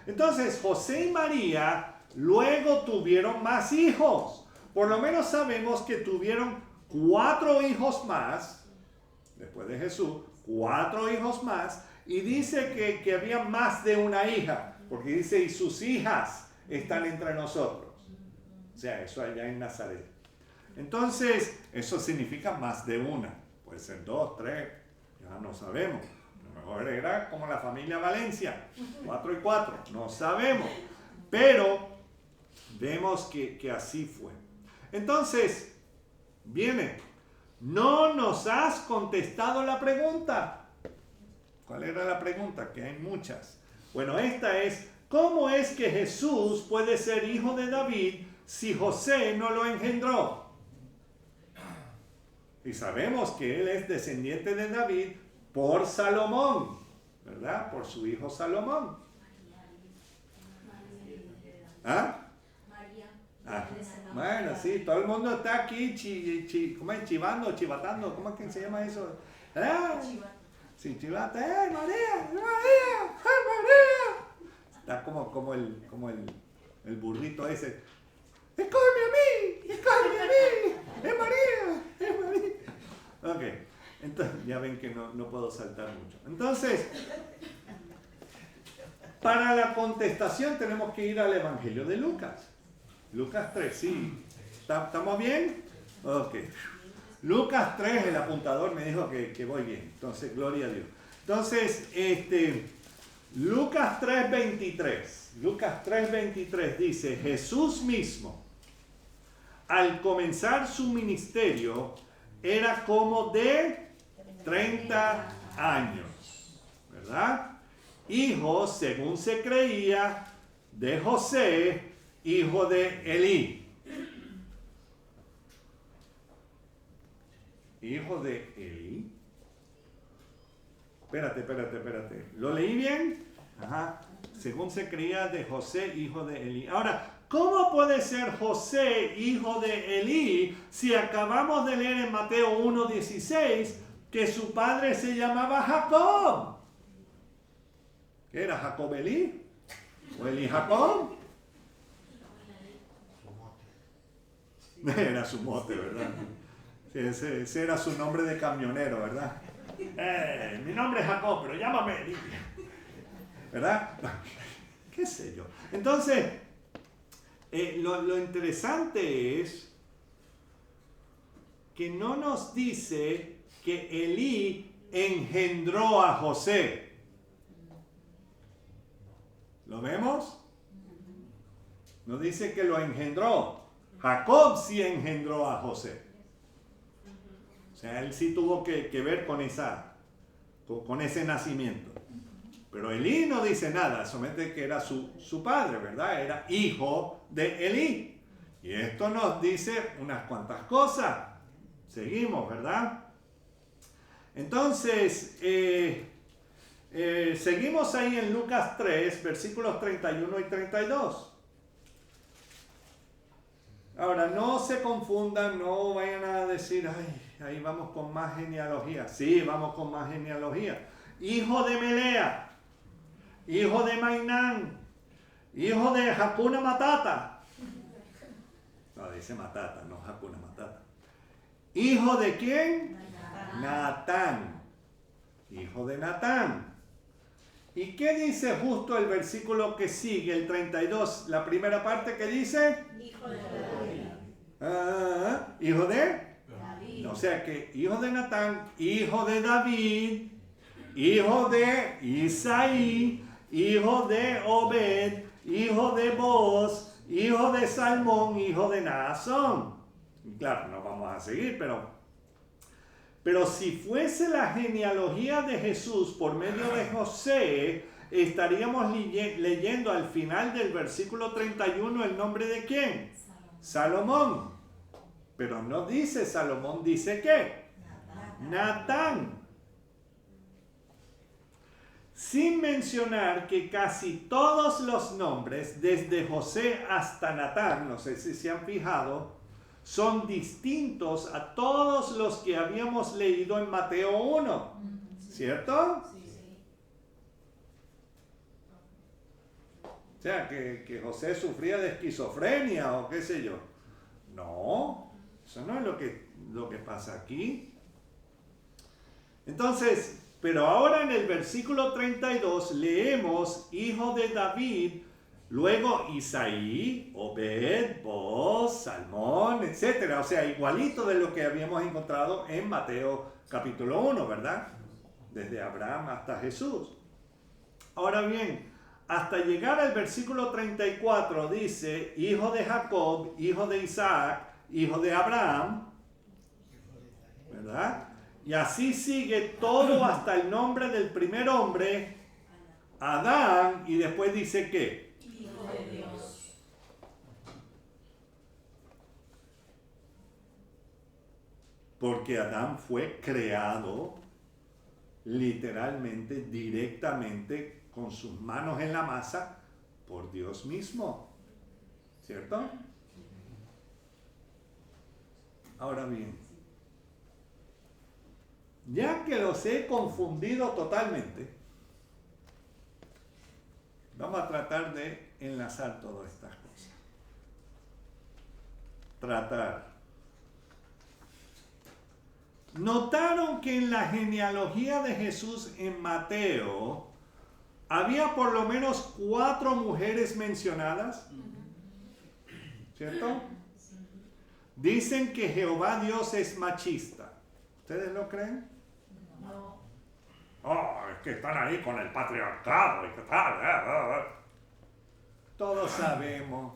Entonces, José y María luego tuvieron más hijos. Por lo menos sabemos que tuvieron 4 hijos más, después de Jesús, 4 hijos más, y dice que había más de una hija, porque dice, y sus hijas están entre nosotros. O sea, eso allá en Nazaret. Entonces, eso significa más de una. Puede ser 2, 3, ya no sabemos. A lo mejor era como la familia Valencia, 4 y 4, no sabemos. Pero vemos que así fue. Entonces, viene, no nos has contestado la pregunta. ¿Cuál era la pregunta? Que hay muchas. Bueno, esta es, ¿cómo es que Jesús puede ser hijo de David si José no lo engendró? Y sabemos que él es descendiente de David por Salomón, ¿verdad? Por su hijo Salomón. ¿Ah? Bueno, sí, todo el mundo está aquí ¿cómo es? Chivando, chivatando, ¿cómo es que se llama eso? Sí, chivata, María! ¡María! ¡María! Está como el burrito ese. ¡Escógeme a mí! ¡Escógeme a mí! ¡Es María! ¡Es María! Ok, entonces ya ven que no puedo saltar mucho. Entonces, para la contestación tenemos que ir al Evangelio de Lucas. Lucas 3, sí. ¿Estamos bien? Ok. Lucas 3, el apuntador me dijo que voy bien. Entonces, gloria a Dios. Entonces, Lucas 3:23. Lucas 3:23 dice, Jesús mismo, al comenzar su ministerio, era como de 30 años, ¿verdad? Hijo, según se creía, de José, hijo de Elí. Hijo de Elí. Espérate. ¿Lo leí bien? Ajá. Según se creía de José, hijo de Elí. Ahora, ¿cómo puede ser José, hijo de Elí, si acabamos de leer en Mateo 1:16 que su padre se llamaba Jacob? ¿Qué era? ¿Jacob Elí? ¿O Elí Jacob? Era su mote, ¿verdad? Sí, ese era su nombre de camionero, ¿verdad? Mi nombre es Jacob, pero llámame Elí. ¿Verdad? ¿Qué sé yo? Entonces, lo interesante es que no nos dice que Elí engendró a José. ¿Lo vemos? No dice que lo engendró. Jacob sí engendró a José. O sea, él sí tuvo que ver con ese nacimiento. Pero Elí no dice nada, solamente que era su padre, ¿verdad? Era hijo de Elí. Y esto nos dice unas cuantas cosas. Seguimos, ¿verdad? Entonces, seguimos ahí en Lucas 3, versículos 31 y 32. Ahora, no se confundan, no vayan a decir, ay, ahí vamos con más genealogía. Sí, vamos con más genealogía. Hijo de Melea, hijo de Mainán, hijo de Hakuna Matata. No, dice Matata, no Hakuna Matata. ¿Hijo de quién? Natán. Hijo de Natán. ¿Y qué dice justo el versículo que sigue, el 32? La primera parte que dice... Hijo de David. ¿Hijo de? David. O sea que hijo de Natán, hijo de David, hijo de Isaí, hijo de Obed, hijo de Boaz, hijo de Salmón, hijo de Naasón. Claro, no vamos a seguir, pero si fuese la genealogía de Jesús por medio de José, estaríamos leyendo al final del versículo 31 el nombre de ¿quién? Salomón. Pero no dice Salomón, dice ¿qué? Natán. Sin mencionar que casi todos los nombres, desde José hasta Natán, no sé si se han fijado, son distintos a todos los que habíamos leído en Mateo 1, ¿cierto? Sí, sí. O sea, que José sufría de esquizofrenia o qué sé yo. No, eso no es lo que pasa aquí. Entonces, pero ahora en el versículo 32 leemos hijo de David, luego Isaí, Obed, Boaz, Salmón, etc. O sea, igualito de lo que habíamos encontrado en Mateo capítulo 1, ¿verdad? Desde Abraham hasta Jesús. Ahora bien, hasta llegar al versículo 34 dice, hijo de Jacob, hijo de Isaac, hijo de Abraham, ¿verdad? Y así sigue todo hasta el nombre del primer hombre, Adán, y después dice ¿qué? Hijo de Dios. Porque Adán fue creado literalmente, directamente, con sus manos en la masa, por Dios mismo. ¿Cierto? Ahora bien, ya que los he confundido totalmente, vamos a tratar de enlazar todas estas cosas. ¿Notaron que en la genealogía de Jesús en Mateo había por lo menos 4 mujeres mencionadas? ¿Cierto? Dicen que Jehová Dios es machista. ¿Ustedes lo creen? No. Oh, es que están ahí con el patriarcado y qué tal. Todos sabemos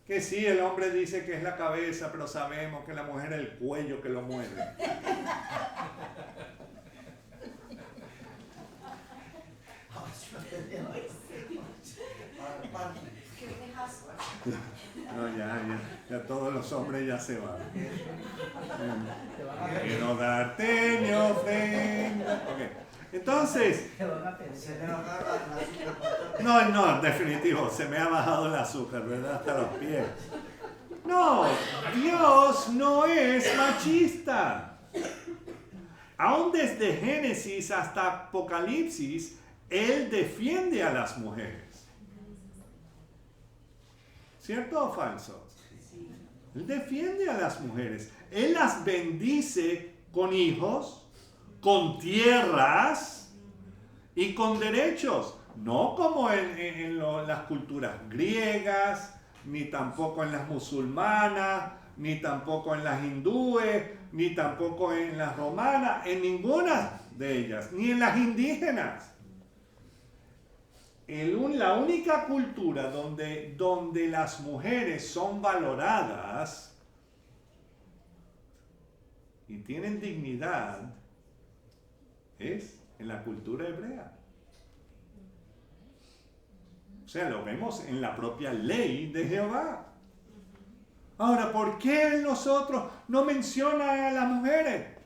que sí, el hombre dice que es la cabeza, pero sabemos que la mujer es el cuello que lo mueve. No, ya todos los hombres ya se van. Quiero darte mi ofrenda. Okay. Entonces, no, definitivo, se me ha bajado el azúcar, ¿verdad? Hasta los pies. No, Dios no es machista. Aún desde Génesis hasta Apocalipsis, Él defiende a las mujeres. ¿Cierto o falso? Él defiende a las mujeres. Él las bendice con hijos, con tierras y con derechos. No como en las culturas griegas, ni tampoco en las musulmanas, ni tampoco en las hindúes, ni tampoco en las romanas, en ninguna de ellas, ni en las indígenas. La única cultura donde las mujeres son valoradas y tienen dignidad es en la cultura hebrea. O sea, lo vemos en la propia ley de Jehová. Ahora, ¿por qué nosotros no menciona a las mujeres?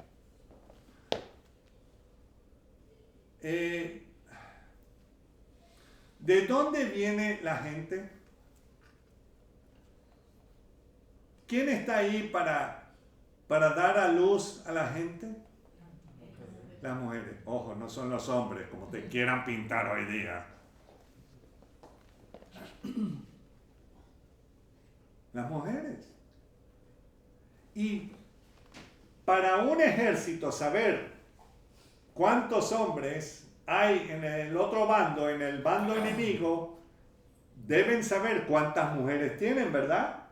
¿De dónde viene la gente? ¿Quién está ahí para dar a luz a la gente? Las mujeres. Ojo, no son los hombres, como te quieran pintar hoy día. Las mujeres. Y para un ejército saber cuántos hombres hay en el otro bando, en el bando enemigo, deben saber cuántas mujeres tienen, ¿verdad?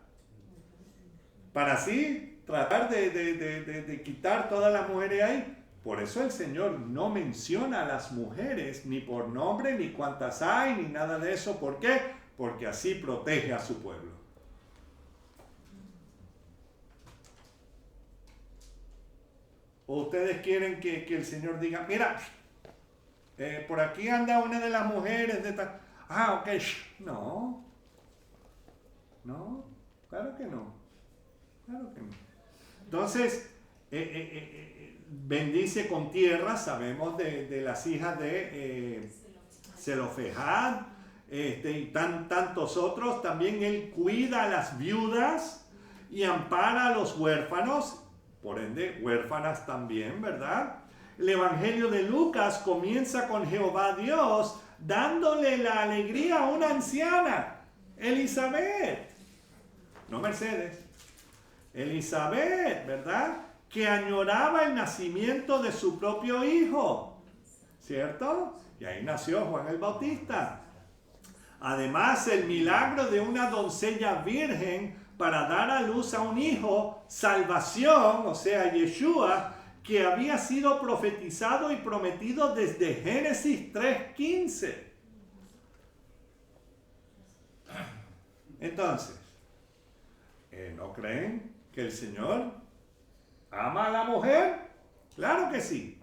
Para así tratar de quitar todas las mujeres ahí. Por eso el Señor no menciona a las mujeres ni por nombre, ni cuántas hay, ni nada de eso. ¿Por qué? Porque así protege a su pueblo. ¿O ustedes quieren que el Señor diga, mira, por aquí anda una de las mujeres de tal... Ah, ok, no. No, claro que no. Claro que no. Entonces, bendice con tierra, sabemos de las hijas de Zelofehad, y tantos otros. También Él cuida a las viudas y ampara a los huérfanos, por ende, huérfanas también, ¿verdad? El Evangelio de Lucas comienza con Jehová Dios dándole la alegría a una anciana, Elizabeth, no Mercedes, Elizabeth, ¿verdad? Que añoraba el nacimiento de su propio hijo, ¿cierto? Y ahí nació Juan el Bautista. Además, el milagro de una doncella virgen para dar a luz a un hijo, salvación, o sea, Yeshua, que había sido profetizado y prometido desde Génesis 3:15. Entonces, ¿no creen que el Señor ama a la mujer? Claro que sí.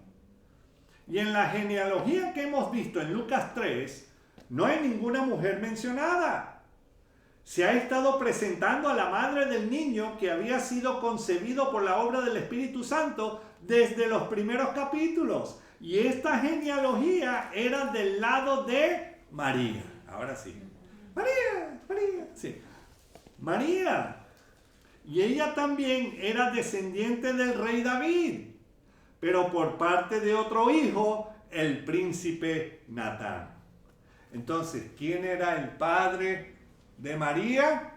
Y en la genealogía que hemos visto en Lucas 3, no hay ninguna mujer mencionada. Se ha estado presentando a la madre del niño que había sido concebido por la obra del Espíritu Santo desde los primeros capítulos. Y esta genealogía era del lado de María. Ahora sí. María, sí. María. y ella también era descendiente del rey David, pero por parte de otro hijo, el príncipe Natán. Entonces, ¿quién era el padre de María?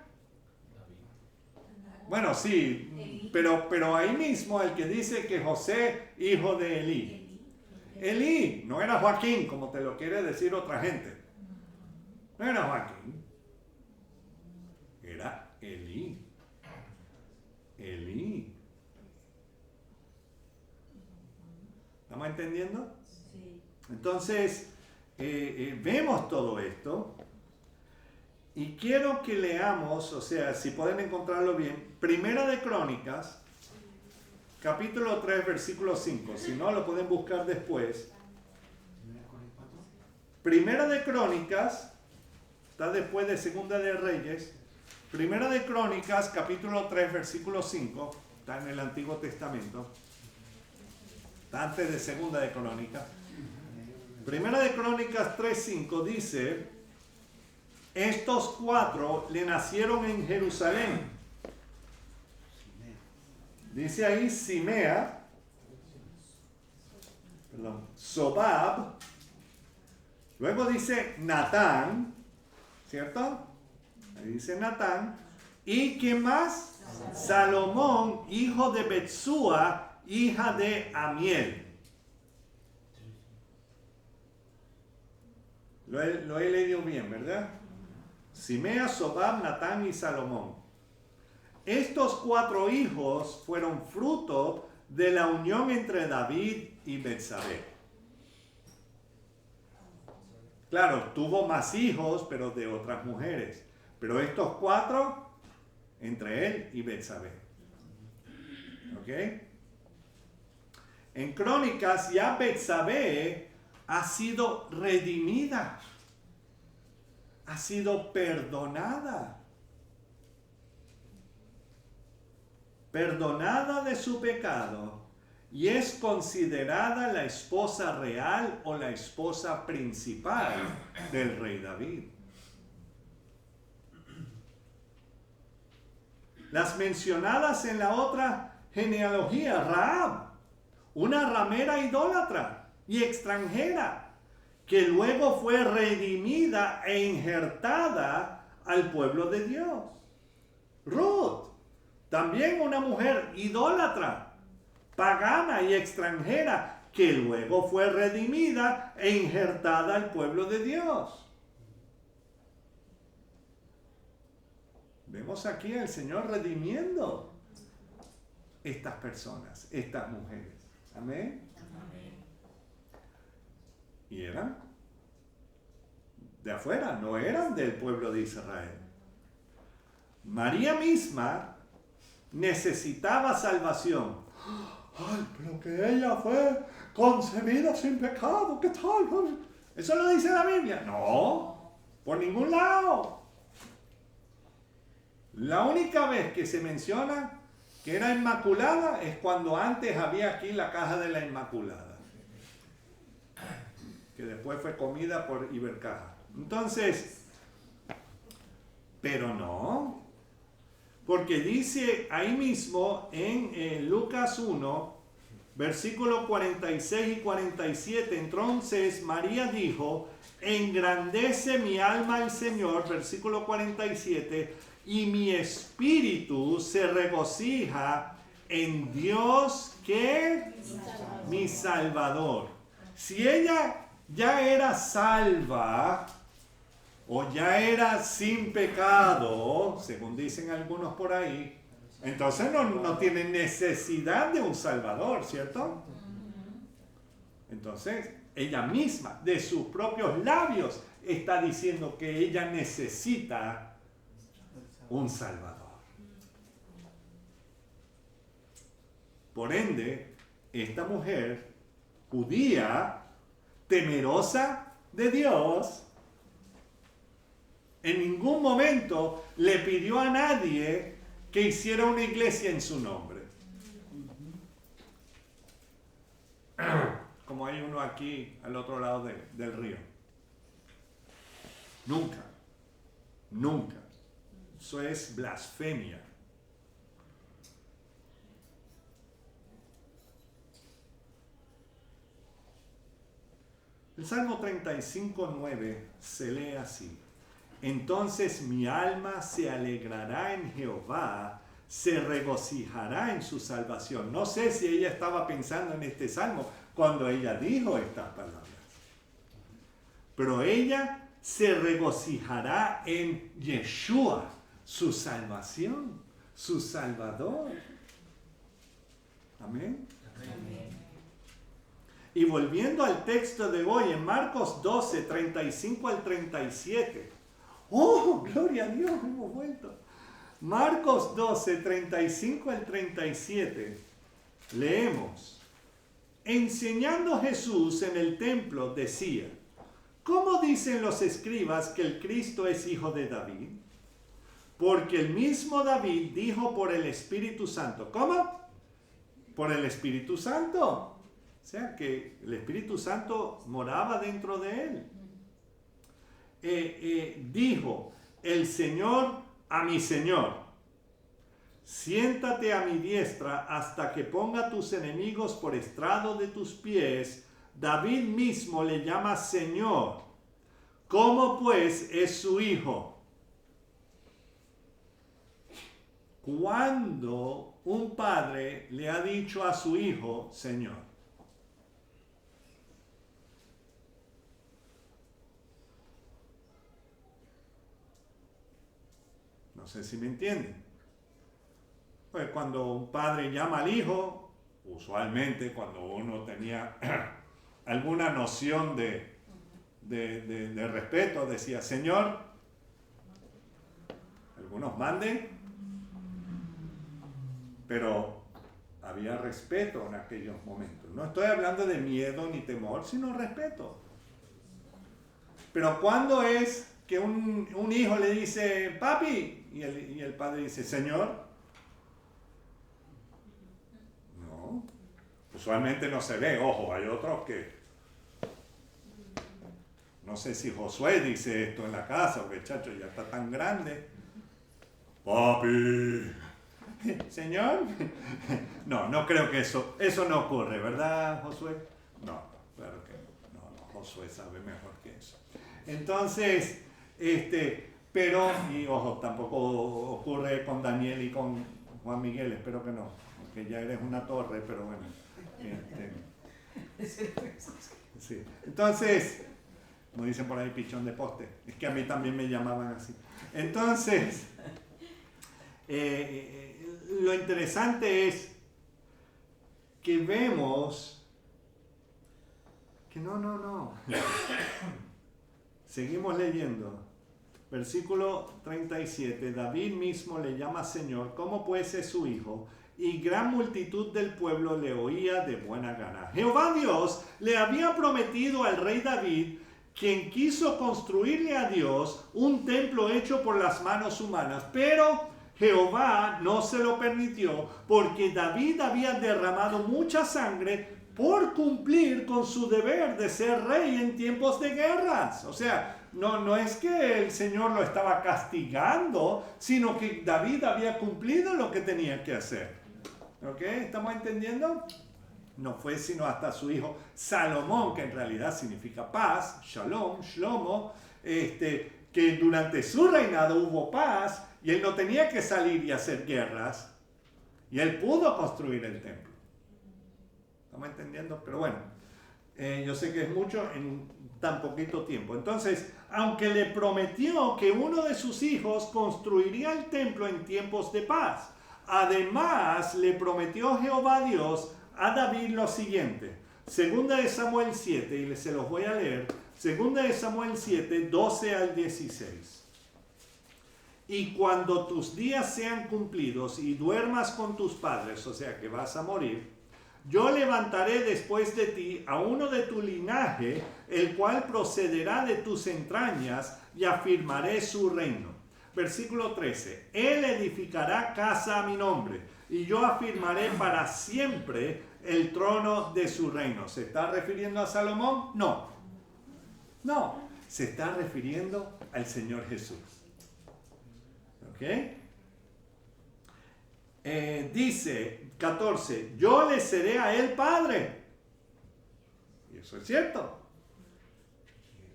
Bueno, sí, pero ahí mismo el que dice que José, hijo de Elí. Elí, no era Joaquín, como te lo quiere decir otra gente. No era Joaquín. Era Elí. Elí. ¿Estamos entendiendo? Sí. Entonces, vemos todo esto. Y quiero que leamos, o sea, si pueden encontrarlo bien, Primera de Crónicas, capítulo 3, versículo 5. Si no, lo pueden buscar después. Primera de Crónicas, está después de Segunda de Reyes. Primera de Crónicas, capítulo 3, versículo 5. Está en el Antiguo Testamento. Está antes de Segunda de Crónicas. Primera de Crónicas 3, 5 dice: estos 4 le nacieron en Jerusalén. Dice ahí Simea, Sobab, luego dice Natán, ¿cierto? Ahí dice Natán. ¿Y quién más? Salomón, hijo de Betsúa, hija de Amiel. Lo he leído bien, ¿verdad? Simea, Sobab, Natán y Salomón. Estos 4 hijos fueron fruto de la unión entre David y Betsabé. Claro, tuvo más hijos, pero de otras mujeres. Pero estos 4, entre él y Betsabé. ¿Ok? En Crónicas ya Betsabé ha sido redimida. Ha sido perdonada. Perdonada de su pecado y es considerada la esposa real o la esposa principal del rey David. Las mencionadas en la otra genealogía, Rahab, una ramera idólatra y extranjera, que luego fue redimida e injertada al pueblo de Dios. Ruth, también una mujer idólatra, pagana y extranjera, que luego fue redimida e injertada al pueblo de Dios. Vemos aquí al Señor redimiendo estas personas, estas mujeres. Amén. Y eran de afuera, no eran del pueblo de Israel. María misma necesitaba salvación. Ay, pero que ella fue concebida sin pecado, ¿qué tal? ¿Eso lo dice la Biblia? No, por ningún lado. La única vez que se menciona que era inmaculada es cuando antes había aquí la caja de la Inmaculada, que después fue comida por Ibercaja. Entonces, pero no, porque dice ahí mismo en Lucas 1, versículos 46 y 47, entonces María dijo: engrandece mi alma al Señor, versículo 47, y mi espíritu se regocija en Dios, que mi Salvador. Si ella ya era salva, o ya era sin pecado, según dicen algunos por ahí, entonces no tiene necesidad de un Salvador, ¿cierto? Entonces, ella misma, de sus propios labios, está diciendo que ella necesita un Salvador. Por ende, esta mujer judía, temerosa de Dios, en ningún momento le pidió a nadie que hiciera una iglesia en su nombre. Como hay uno aquí al otro lado del río. Nunca. Eso es blasfemia. El Salmo 35:9 se lee así: entonces mi alma se alegrará en Jehová, se regocijará en su salvación. No sé si ella estaba pensando en este salmo cuando ella dijo estas palabras, pero ella se regocijará en Yeshua, su salvación, su Salvador. Amén. Y volviendo al texto de hoy, en Marcos 12, 35 al 37. ¡Oh, gloria a Dios! Hemos vuelto. Marcos 12, 35 al 37. Leemos: enseñando Jesús en el templo decía: ¿cómo dicen los escribas que el Cristo es hijo de David? Porque el mismo David dijo por el Espíritu Santo. ¿Cómo? Por el Espíritu Santo. O sea que el Espíritu Santo moraba dentro de él. Dijo el Señor a mi Señor: siéntate a mi diestra hasta que ponga tus enemigos por estrado de tus pies. David mismo le llama Señor. ¿Cómo pues es su hijo? Cuando un padre le ha dicho a su hijo Señor. No sé si me entienden. Pues cuando un padre llama al hijo, usualmente cuando uno tenía alguna noción de respeto, decía Señor. Algunos manden, pero había respeto en aquellos momentos. No estoy hablando de miedo ni temor, sino respeto. Pero cuando es que un hijo le dice papi y el padre dice Señor, no, usualmente no se ve. Ojo, hay otros que, no sé si Josué dice esto en la casa, porque el chacho ya está tan grande. Papi, Señor. No creo que eso no ocurre, ¿verdad, Josué? No, claro que no, Josué sabe mejor que eso. Entonces, pero, y ojo, tampoco ocurre con Daniel y con Juan Miguel, espero que no, porque ya eres una torre, pero bueno. Sí. Entonces, como dicen por ahí, pichón de poste, es que a mí también me llamaban así. Entonces, lo interesante es que vemos que no. Seguimos leyendo. Versículo 37. David mismo le llama Señor. ¿Cómo pues es su hijo? Y gran multitud del pueblo le oía de buena gana. Jehová Dios le había prometido al rey David, quien quiso construirle a Dios un templo hecho por las manos humanas, pero Jehová no se lo permitió porque David había derramado mucha sangre por cumplir con su deber de ser rey en tiempos de guerras. O sea, no es que el Señor lo estaba castigando, sino que David había cumplido lo que tenía que hacer. ¿Ok? ¿Estamos entendiendo? No fue sino hasta su hijo Salomón, que en realidad significa paz, Shalom, Shlomo, que durante su reinado hubo paz y él no tenía que salir y hacer guerras y él pudo construir el templo. ¿Estamos entendiendo? Pero bueno, yo sé que es mucho en tan poquito tiempo. Entonces, aunque le prometió que uno de sus hijos construiría el templo en tiempos de paz, además le prometió Jehová Dios a David lo siguiente. Segunda de Samuel 7, y se los voy a leer. Segunda de Samuel 7, 12 al 16. Y cuando tus días sean cumplidos y duermas con tus padres, o sea que vas a morir, yo levantaré después de ti a uno de tu linaje, el cual procederá de tus entrañas, y afirmaré su reino. Versículo 13. Él edificará casa a mi nombre, y yo afirmaré para siempre el trono de su reino. ¿Se está refiriendo a Salomón? No. Se está refiriendo al Señor Jesús. ¿Ok? Dice 14, yo le seré a él padre. Y eso es cierto.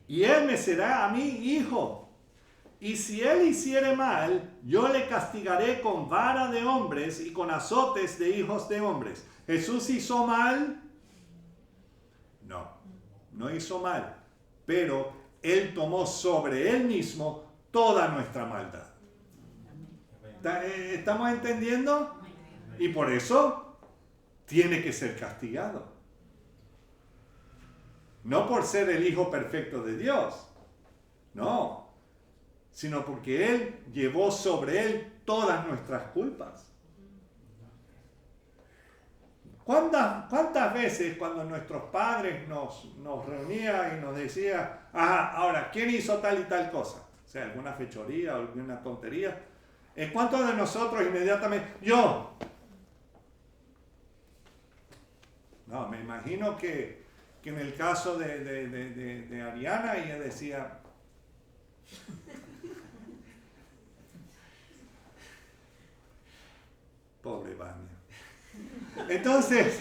y él me será a mí hijo. Y si él hiciere mal, yo le castigaré con vara de hombres y con azotes de hijos de hombres. ¿Jesús hizo mal? No hizo mal, pero él tomó sobre él mismo toda nuestra maldad. ¿Estamos entendiendo? Y por eso tiene que ser castigado. No por ser el hijo perfecto de Dios, no, sino porque él llevó sobre él todas nuestras culpas. ¿Cuántas veces cuando nuestros padres nos reunían y nos decían, ahora, ¿quién hizo tal y tal cosa? O sea, alguna fechoría o alguna tontería. ¿En cuántos de nosotros inmediatamente? Yo. No, me imagino que en el caso de Ariana, ella decía, pobre Vania. Entonces,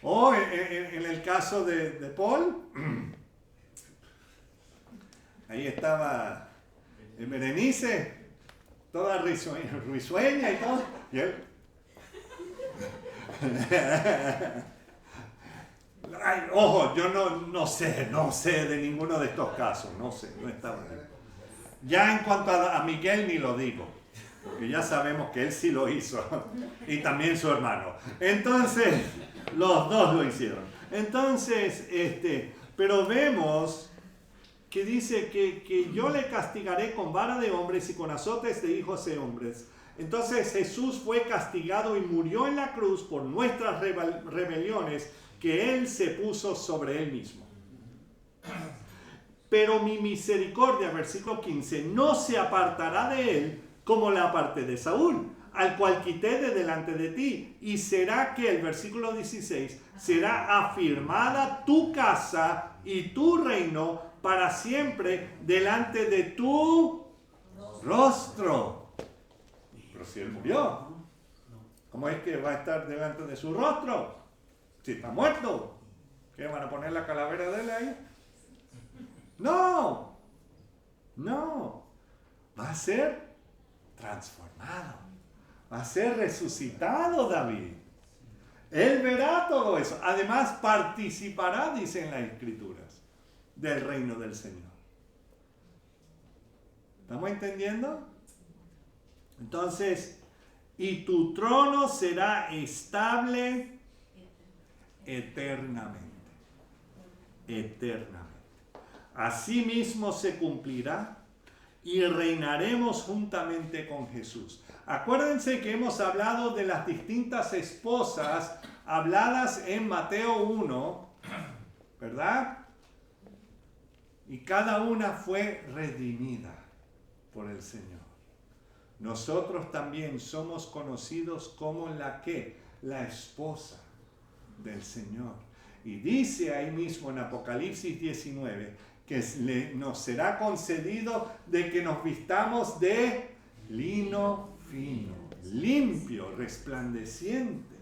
en el caso de Paul, ahí estaba Berenice, toda risueña y todo, y él. Ay, ojo, yo no sé de ninguno de estos casos, no estaba ahí. Ya en cuanto a Miguel ni lo digo, porque ya sabemos que él sí lo hizo, y también su hermano. Entonces, los dos lo hicieron. Entonces, pero vemos que dice que yo le castigaré con vara de hombres y con azotes de hijos de hombres. Entonces Jesús fue castigado y murió en la cruz por nuestras rebeliones que Él se puso sobre Él mismo. Pero mi misericordia, versículo 15, no se apartará de Él como la aparté de Saúl, al cual quité de delante de ti. Y será que, el versículo 16, será afirmada tu casa y tu reino para siempre delante de tu rostro. Pero si él murió, ¿cómo es que va a estar delante de su rostro? Si está muerto, ¿qué van a poner la calavera de él ahí? No, va a ser transformado, va a ser resucitado David. Él verá todo eso. Además participará, dice en las Escrituras, del reino del Señor. ¿Estamos entendiendo? Entonces, y tu trono será estable eternamente. Eternamente. Asimismo se cumplirá y reinaremos juntamente con Jesús. Acuérdense que hemos hablado de las distintas esposas habladas en Mateo 1, ¿verdad? Y cada una fue redimida por el Señor. Nosotros también somos conocidos como la esposa del Señor. Y dice ahí mismo en Apocalipsis 19 que nos será concedido de que nos vistamos de lino fino, limpio, resplandeciente,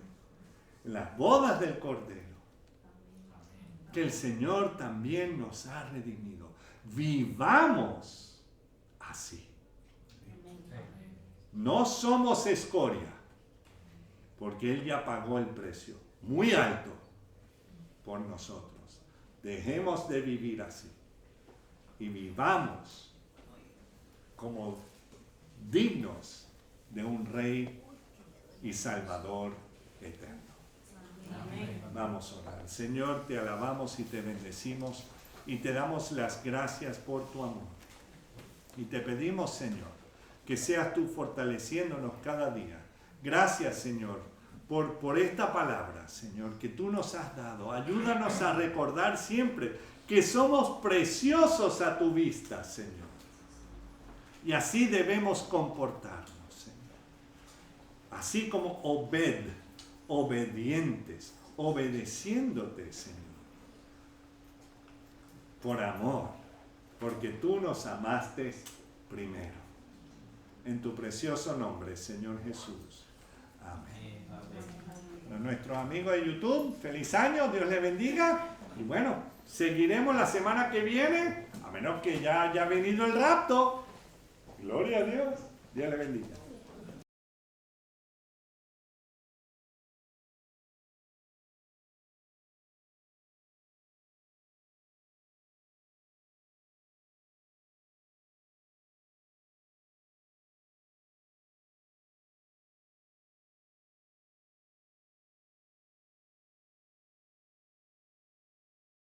en las bodas del Cordero. Que el Señor también nos ha redimido. Vivamos así. No somos escoria, porque Él ya pagó el precio muy alto por nosotros. Dejemos de vivir así y vivamos como dignos de un Rey y Salvador eterno. Amén. Vamos a orar. Señor, te alabamos y te bendecimos y te damos las gracias por tu amor. Y te pedimos, Señor, que seas tú fortaleciéndonos cada día. Gracias, Señor, por esta palabra, Señor, que tú nos has dado. Ayúdanos a recordar siempre que somos preciosos a tu vista, Señor. Y así debemos comportarnos, Señor. Así como obedientes, obedeciéndote, Señor. Por amor, porque tú nos amaste primero. En tu precioso nombre, Señor Jesús. Amén. Amén. A nuestros amigos de YouTube, feliz año, Dios les bendiga. Y bueno, Seguiremos la semana que viene, a menos que ya haya venido el rapto. Gloria a Dios. Dios le bendiga.